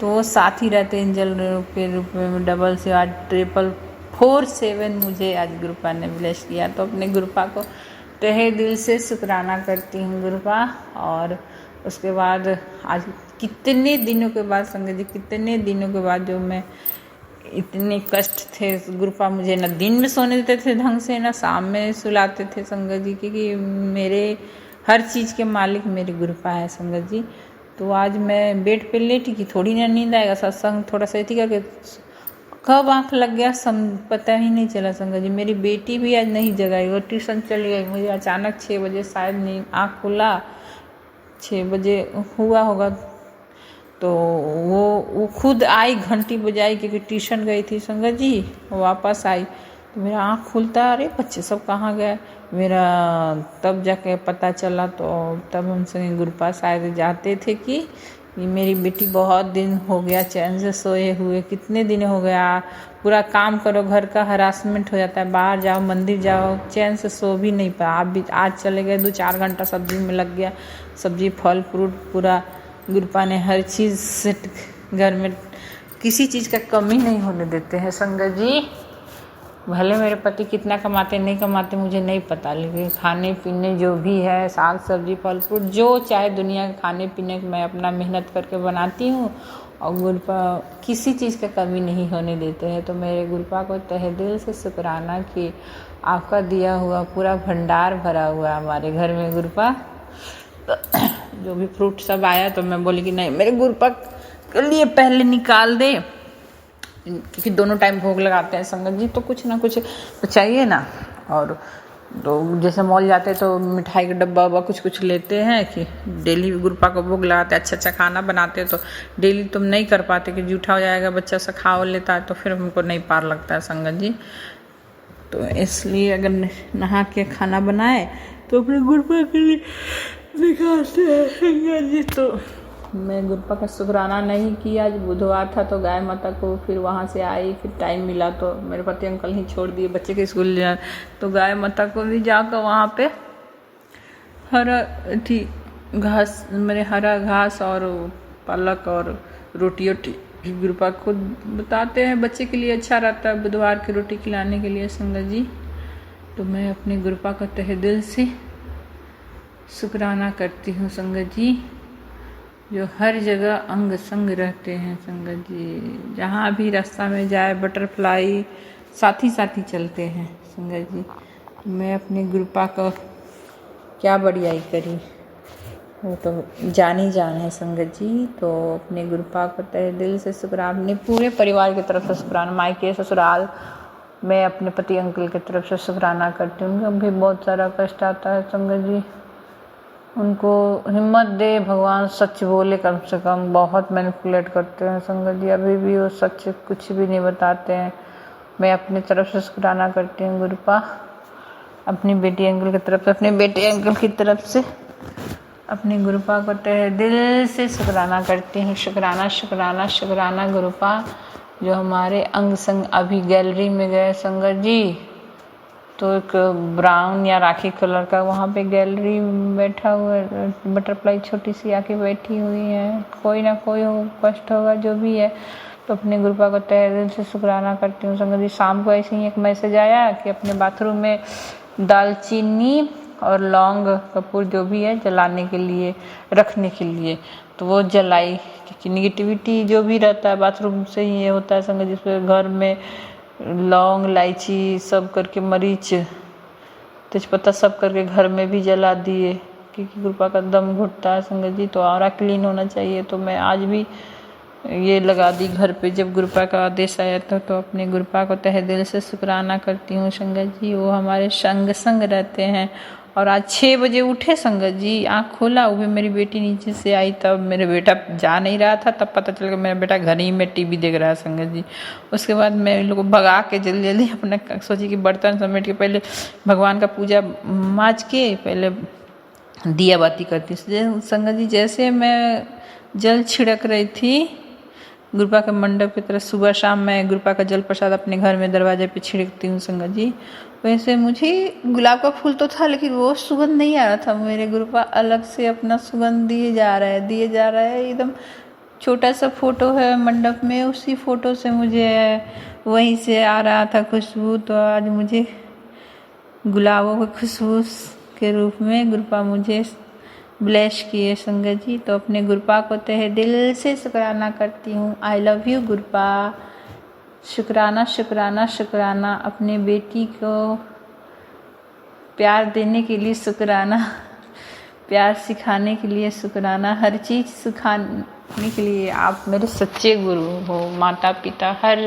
तो वो साथ ही रहते। एंजल के रूप में 777 मुझे आज गुरुपा ने ब्लेस किया। तो अपने गुरुपा को तहे दिल से शुक्राना करती हूँ गुरुपा। और उसके बाद आज कितने दिनों के बाद संगत जी, कितने दिनों के बाद जो मैं इतने कष्ट थे, गुरुपा मुझे न दिन में सोने देते थे ढंग से, न शाम में सुलाते थे संगत जी, क्योंकि मेरे हर चीज़ के मालिक मेरे गुरुपा है संगत जी। तो आज मैं बेड पे लेटी कि थोड़ी ना नींद आएगा, सत्संग थोड़ा सा थी करके कब आँख लग गया पता ही नहीं चला संगत जी। मेरी बेटी भी आज नहीं जगाई, वो ट्यूशन चली गई। मुझे अचानक 6 बजे शायद नींद आँख खुला, 6 बजे हुआ होगा, तो वो खुद आई, घंटी बजाई, क्योंकि ट्यूशन गई थी संगत जी। वापस आई तो मेरा आँख खुलता, अरे बच्चे सब कहाँ गए मेरा, तब जाके पता चला। तो तब हम संग गुरुपा शायद जाते थे कि मेरी बेटी बहुत दिन हो गया चैन से सोए हुए, कितने दिन हो गया, पूरा काम करो घर का, हरासमेंट हो जाता है, बाहर जाओ मंदिर जाओ, चैन से सो भी नहीं पाया। आप भी आज चले गए, 2-4 घंटा सब्जी में लग गया, सब्जी फल फ्रूट पूरा। गुरुपा ने हर चीज़ से घर में किसी चीज़ का कमी नहीं होने देते हैं संगत जी। भले मेरे पति कितना कमाते नहीं कमाते मुझे नहीं पता, लेकिन खाने पीने जो भी है, साग सब्जी फल फ्रूट जो चाहे दुनिया के खाने पीने मैं अपना मेहनत करके बनाती हूँ, और गुरुपा किसी चीज़ का कमी नहीं होने देते हैं। तो मेरे गुरुपा को तहे दिल से शुक्राना कि आपका दिया हुआ पूरा भंडार भरा हुआ है हमारे घर में गुरुपा। तो जो भी फ्रूट सब आया तो मैं बोली कि नहीं, मेरे गुरुपा के लिए पहले निकाल दे, क्योंकि दोनों टाइम भोग लगाते हैं संगत जी, तो कुछ ना कुछ तो चाहिए ना। और तो जैसे मॉल जाते तो मिठाई का डब्बा वब्बा कुछ कुछ लेते हैं कि डेली गुरुपा को भोग लगाते, अच्छा अच्छा खाना बनाते, तो डेली तुम नहीं कर पाते कि जूठा हो जाएगा, बच्चा सा खा लेता है तो फिर हमको नहीं पार लगता है संगत जी। तो इसलिए अगर नहा के खाना बनाए तो अपने गुरुपा के लिए निकालते हैं संगत जी। तो मैं गुरुपा का शुक्राना नहीं किया, आज बुधवार था तो गाय माता को फिर वहाँ से आई, फिर टाइम मिला तो मेरे पति अंकल ही छोड़ दिए बच्चे के स्कूल जाए, तो गाय माता को भी जाकर वहाँ पे हरा थी घास, मेरे हरा घास और पालक और रोटी गुरुपा खुद बताते हैं बच्चे के लिए अच्छा रहता है बुधवार की रोटी खिलाने के लिए संगत जी। तो मैं अपने गुरुपा का तहे दिल से शुक्राना करती हूँ संगत जी, जो हर जगह अंग संग रहते हैं संगत जी। जहाँ भी रास्ता में जाए बटरफ्लाई साथी साथी चलते हैं संगत जी। मैं अपनी गुरुपा को क्या बढ़ियाई करी, वो तो जानी जान है संगत जी। तो अपने गुरुपा को तहे दिल से शुक्राना, अपने पूरे परिवार की तरफ से शुक्राना, मायके ससुराल मैं अपने पति अंकल की तरफ से शुक्राना करती हूँ। उनको भी बहुत सारा कष्ट आता है संगत जी, उनको हिम्मत दे भगवान, सच बोले कम से कम, बहुत मैनिपुलेट करते हैं संगत जी, अभी भी वो सच कुछ भी नहीं बताते हैं। मैं अपनी तरफ से शुक्राना करती हूँ गुरुपा, अपनी बेटी अंकल की तरफ से, अपने बेटे अंकल की तरफ से अपनी गुरुपा को तहे दिल से शुक्राना करती हूँ। शुक्राना शुक्राना शुक्राना गुरुपा, जो हमारे अंग संग अभी गैलरी में गए संगत जी, तो एक ब्राउन या राखी कलर का वहाँ पे गैलरी में बैठा हुआ बटरफ्लाई छोटी सी आके बैठी हुई है, कोई ना कोई हो कष्ट होगा जो भी है। तो अपने गुरुपा को तहे दिल से शुक्राना करती हूँ संगत जी। शाम को ऐसे ही एक मैसेज आया कि अपने बाथरूम में दालचीनी और लौंग कपूर जो भी है जलाने के लिए, रखने के लिए, तो वो जलाई, क्योंकि निगेटिविटी जो भी रहता है बाथरूम से ही ये होता है संगत, जिसमें घर में लौंग इलायची सब करके, मरीच तेजपत्ता सब करके घर में भी जला दिए, क्योंकि गुरुपा का दम घुटता है संगत जी, तो आरा क्लीन होना चाहिए। तो मैं आज भी ये लगा दी घर पे जब गुरुपा का आदेश आया था। तो अपने गुरुपा को तहे दिल से शुक्राना करती हूँ संगत जी, वो हमारे संग संग रहते हैं। और आज 6 बजे उठे संगत जी, आँख खोला, वो भी मेरी बेटी नीचे से आई, तब मेरे बेटा जा नहीं रहा था, तब पता चल गया मेरा बेटा घर ही में टीवी देख रहा है संगत जी। उसके बाद मैं इन लोगों को भगा के जल्दी जल्दी अपने सोची कि बर्तन समेट के पहले भगवान का पूजा माज के पहले दिया बाती करती संगत जी। जैसे मैं जल छिड़क रही थी गुरुपा के मंडप की तरफ, सुबह शाम मैं गुरुपा का जल प्रसाद अपने घर में दरवाजे पे छिड़कती हूँ संगत जी, वैसे मुझे गुलाब का फूल तो था लेकिन वो सुगंध नहीं आ रहा था। मेरे गुरुपा अलग से अपना सुगंध दिए जा रहा है। एकदम छोटा सा फोटो है मंडप में, उसी फोटो से मुझे वहीं से आ रहा था खुशबू। तो आज मुझे गुलाबों की खुशबू के रूप में गुरुपा मुझे ब्लेस किए संगत जी। तो अपने गुरुपा को तहे दिल से शुक्राना करती हूँ। आई लव यू गुरुपा। शुक्राना शुक्राना शुक्राना, अपने बेटी को प्यार देने के लिए शुक्राना, प्यार सिखाने के लिए शुक्राना, हर चीज़ सिखाने के लिए आप मेरे सच्चे गुरु हो। माता पिता हर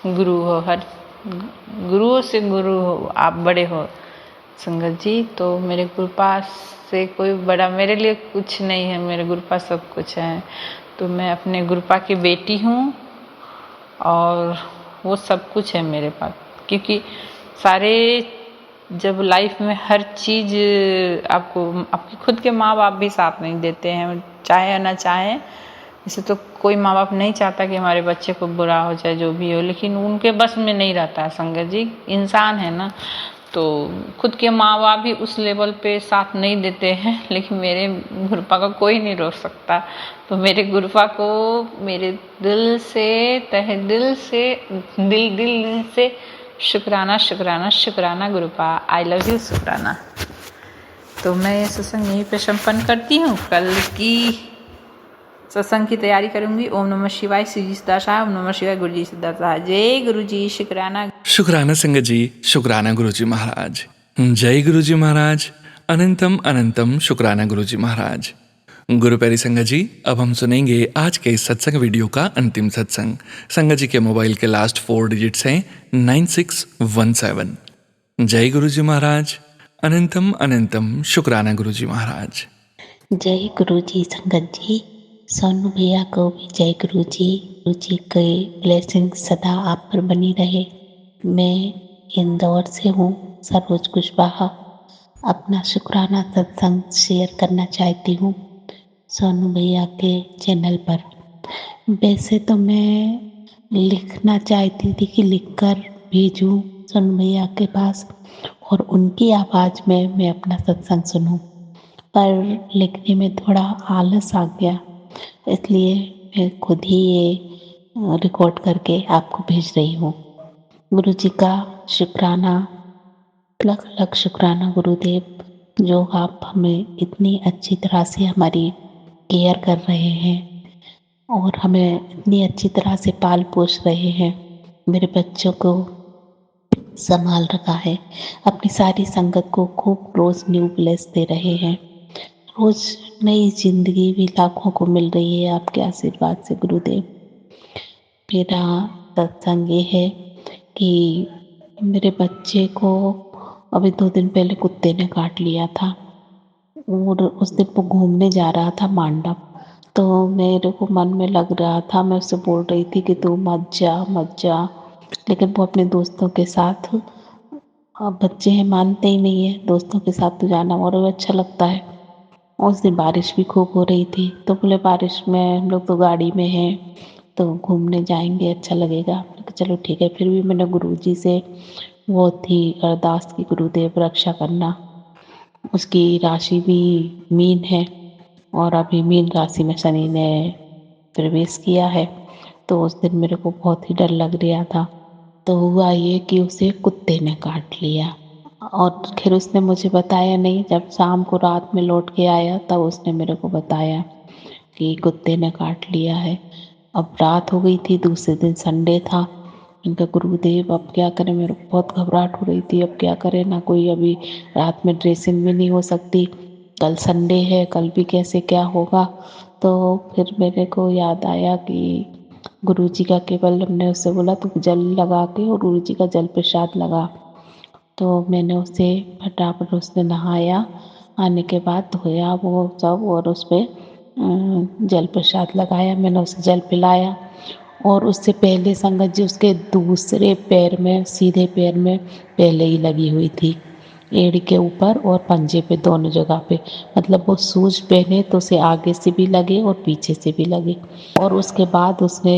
गुरु हो, हर गुरुओं से गुरु हो, आप बड़े हो संगत जी। तो मेरे गुरुपा से कोई बड़ा मेरे लिए कुछ नहीं है, मेरे गुरुपा सब कुछ है। तो मैं अपने गुरुपा की बेटी हूँ और वो सब कुछ है मेरे पास, क्योंकि सारे जब लाइफ में हर चीज़ आपको आपके खुद के माँ बाप भी साथ नहीं देते हैं, चाहे या ना चाहे। इसे तो कोई माँ बाप नहीं चाहता कि हमारे बच्चे को बुरा हो जाए जो भी हो, लेकिन उनके बस में नहीं रहता है संगत जी, इंसान है ना। तो खुद के माँ बाप भी उस लेवल पे साथ नहीं देते हैं, लेकिन मेरे गुरुपा को कोई नहीं रोक सकता। तो मेरे गुरुपा को मेरे दिल से तहे दिल से शुक्राना शुक्राना शुक्राना गुरुपा। आई लव यू शुक्राना। तो मैं ये सत्संग यहीं पे संपन्न करती हूँ। कल की सत्संग की तैयारी करूंगी। ओम नमः शिवाय, श्री जी सदा सहाय। ओम नमः शिवाय, गुरु जी सदा सहाय। जय गुरु जी। शुक्राना शुक्राना संगत जी, शुक्राना गुरु जी महाराज। जय गुरु जी महाराज। अनंतम अनंतम शुक्राना गुरु जी महाराज। गुरु प्यारी संगत जी, अब हम सुनेंगे आज के इस सत्संग वीडियो का अंतिम सत्संग। संगत जी के मोबाइल के लास्ट 4 डिजिट्स हैं 9617। जय गुरुजी महाराज। अनंतम अनंतम शुक्राना गुरुजी महाराज। जय गुरु जी संगत जी। सोनू भैया को भी जय गुरु जी के ब्लेसिंग सदा आप पर बनी रहे। मैं इंदौर से हूँ, सरोज कुशवाहा। अपना शुक्राना सत्संग शेयर करना चाहती हूँ सोनू भैया के चैनल पर। वैसे तो मैं लिखना चाहती थी कि लिखकर भेजूं सोनू भैया के पास और उनकी आवाज़ में मैं अपना सत्संग सुनूं, पर लिखने में थोड़ा आलस आ गया, इसलिए मैं खुद ही ये रिकॉर्ड करके आपको भेज रही हूँ। गुरु जी का शुक्राना, लख लख शुक्राना गुरुदेव, जो आप हमें इतनी अच्छी तरह से हमारी केयर कर रहे हैं और हमें इतनी अच्छी तरह से पाल पोस रहे हैं। मेरे बच्चों को संभाल रखा है, अपनी सारी संगत को खूब रोज न्यू ब्लेस दे रहे हैं। रोज नई जिंदगी भी लाखों को मिल रही है आपके आशीर्वाद से गुरुदेव। मेरा सत्संग ये है कि मेरे बच्चे को अभी 2 दिन पहले कुत्ते ने काट लिया था और उस दिन वो घूमने जा रहा था मांडव। तो मेरे को मन में लग रहा था, मैं उससे बोल रही थी कि तू मत जा, लेकिन वो अपने दोस्तों के साथ, अब बच्चे हैं मानते ही नहीं है, दोस्तों के साथ तो जाना और भी अच्छा लगता है। उस दिन बारिश भी खूब हो रही थी, तो बोले बारिश में हम लोग तो गाड़ी में हैं तो घूमने जाएंगे, अच्छा लगेगा। मैंने कहा चलो ठीक है। फिर भी मैंने गुरुजी से वो थी अरदास की, गुरुदेव रक्षा करना। उसकी राशि भी मीन है और अभी मीन राशि में शनि ने प्रवेश किया है, तो उस दिन मेरे को बहुत ही डर लग रहा था। तो हुआ ये कि उसे कुत्ते ने काट लिया और फिर उसने मुझे बताया नहीं। जब शाम को रात में लौट के आया तब उसने मेरे को बताया कि कुत्ते ने काट लिया है। अब रात हो गई थी, दूसरे दिन संडे था। इनका गुरुदेव अब क्या करें, मेरे को बहुत घबराहट हो रही थी, अब क्या करें, ना कोई अभी रात में ड्रेसिंग भी नहीं हो सकती, कल संडे है, कल भी कैसे क्या होगा। तो फिर मेरे को याद आया कि गुरुजी का केवल, हमने उससे बोला तो जल लगा के और गुरुजी का जल प्रसाद लगा। तो मैंने उसे फटाफट, उसने नहाया, आने के बाद धोया वो सब और उस पर जल प्रसाद लगाया। मैंने उसे जल पिलाया और उससे पहले संगत जी उसके दूसरे पैर में, सीधे पैर में पहले ही लगी हुई थी, एड़ी के ऊपर और पंजे पे, दोनों जगह पे। मतलब वो शूज पहने तो उसे आगे से भी लगे और पीछे से भी लगे। और उसके बाद उसने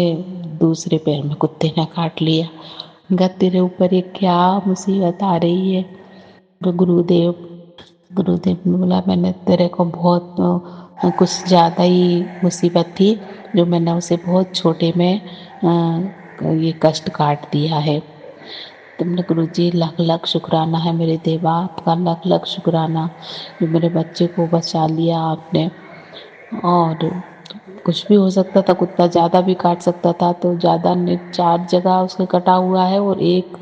दूसरे पैर में कुत्ते ने काट लिया। गत तेरे ऊपर ये क्या मुसीबत आ रही है। तो गुरुदेव ने बोला मैंने तेरे को बहुत कुछ ज़्यादा ही मुसीबत थी जो मैंने उसे बहुत छोटे में ये कष्ट काट दिया है। तुमने गुरुजी लाख लाख शुक्राना है मेरे देवा, आपका लाख लाख शुक्राना जो मेरे बच्चे को बचा लिया आपने। और कुछ भी हो सकता था, कुत्ता ज़्यादा भी काट सकता था, तो ज़्यादा ने 4 जगह उसके कटा हुआ है और एक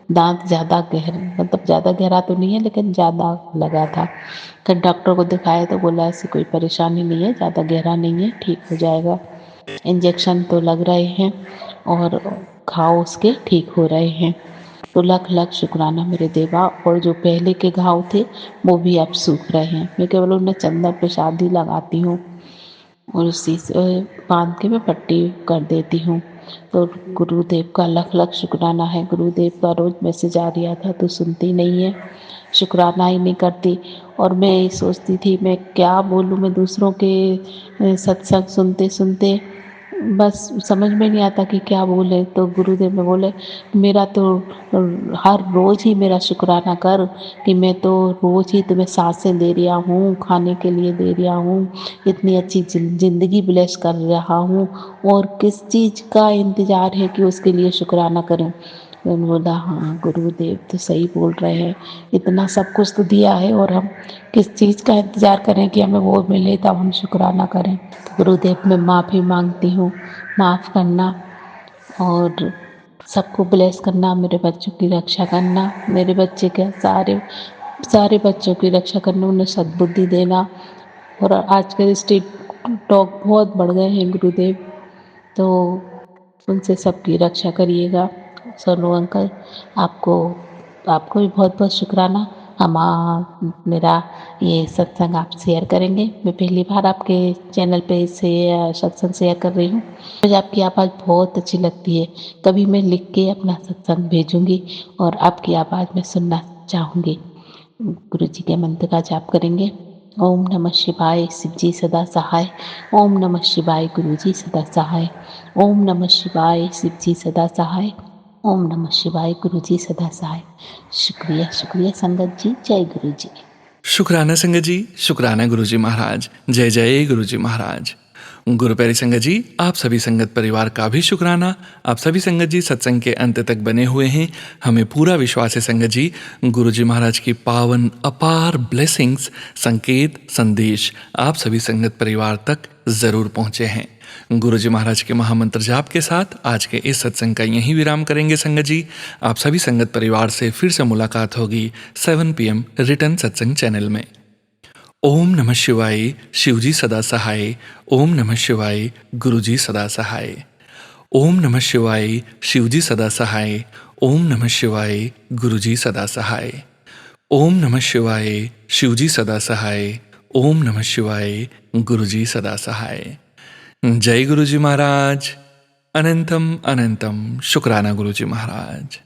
दांत ज़्यादा गहरा, मतलब ज़्यादा गहरा तो नहीं है लेकिन ज़्यादा लगा था। फिर डॉक्टर को दिखाया तो बोला ऐसी कोई परेशानी नहीं है, ज़्यादा गहरा नहीं है, ठीक हो जाएगा। इंजेक्शन तो लग रहे हैं और घाव उसके ठीक हो रहे हैं। तो लाख लाख शुक्राना मेरे देवा। और जो पहले के घाव थे वो भी अब सूख रहे हैं। मैं केवल उन्हें चंदन प्रसाद ही लगाती हूँ और उसी से बांध के मैं पट्टी कर देती हूँ। तो गुरुदेव का लाख लाख शुक्राना है। गुरुदेव का रोज़ मैसेज आ रहा था तो सुनती नहीं है, शुक्राना ही नहीं करती। और मैं ये सोचती थी मैं क्या बोलूँ, मैं दूसरों के सत्संग सुनते सुनते बस समझ में नहीं आता कि क्या बोले। तो गुरुदेव ने बोले मेरा तो हर रोज़ ही मेरा शुक्राना कर कि मैं तो रोज़ ही तुम्हें सांसें दे रहा हूँ, खाने के लिए दे रहा हूँ, इतनी अच्छी ज़िंदगी ब्लेस कर रहा हूँ, और किस चीज़ का इंतज़ार है कि उसके लिए शुक्राना करूँ। मैंने बोला हाँ गुरुदेव तो सही बोल रहे हैं, इतना सब कुछ तो दिया है और हम किस चीज़ का इंतज़ार करें कि हमें वो मिले तब हम शुक्राना करें। तो गुरुदेव मैं माफ़ी मांगती हूँ, माफ़ करना और सबको ब्लेस करना, मेरे बच्चों की रक्षा करना, मेरे बच्चे के सारे बच्चों की रक्षा करना, उन्हें सद्बुद्धि देना। और आजकल स्ट्रीट टॉक बहुत बढ़ गए हैं गुरुदेव, तो उनसे सबकी रक्षा करिएगा। सोनू अंकल आपको तो आपको भी बहुत बहुत शुक्राना। मेरा ये सत्संग आप शेयर करेंगे। मैं पहली बार आपके चैनल पे से सत्संग शेयर कर रही हूँ। मुझे आपकी आवाज़ बहुत अच्छी लगती है। कभी मैं लिख के अपना सत्संग भेजूँगी और आपकी आवाज़ में सुनना चाहूँगी। गुरु जी के मंत्र का जाप करेंगे। ओम नमः शिवाय, शिव जी सदा सहाय। ओम नमः शिवाय, गुरु जी सदा सहाय। ओम नमः शिवाय, शिव जी सदा सहाय। ओम नमः शिवाय, गुरु जी सदा सहाय। शुक्रिया शुक्रिया संगत जी। जय गुरु जी। शुक्राना संगत जी, शुक्राना गुरुजी महाराज। जय जय गुरुजी महाराज। गुरु प्यारी संगत जी, आप सभी संगत परिवार का भी शुक्राना। आप सभी संगत जी सत्संग के अंत तक बने हुए हैं। हमें पूरा विश्वास है संगत जी, गुरुजी महाराज की पावन अपार ब्लेसिंग्स, संकेत, संदेश आप सभी संगत परिवार तक जरूर पहुंचे हैं। गुरुजी महाराज के महामंत्र जाप के साथ आज के इस सत्संग का यहीं विराम करेंगे संगत जी। आप सभी संगत परिवार से फिर से मुलाकात होगी 7 PM रिटर्न सत्संग चैनल में। ओम नमः शिवाय, शिवजी सदा सहाय। ओम नमः शिवाय, गुरुजी सदा सहाय। ओम नमः शिवाय, शिवजी सदा सहाय। ओम नमः शिवाय, गुरुजी सदा सहाय। ओम नमः शिवाय, शिवजी सदा सहाय। ओम नमः शिवाय, गुरुजी सदा सहाय। जय गुरुजी महाराज। अनंतम अनंतम शुक्राना गुरुजी महाराज।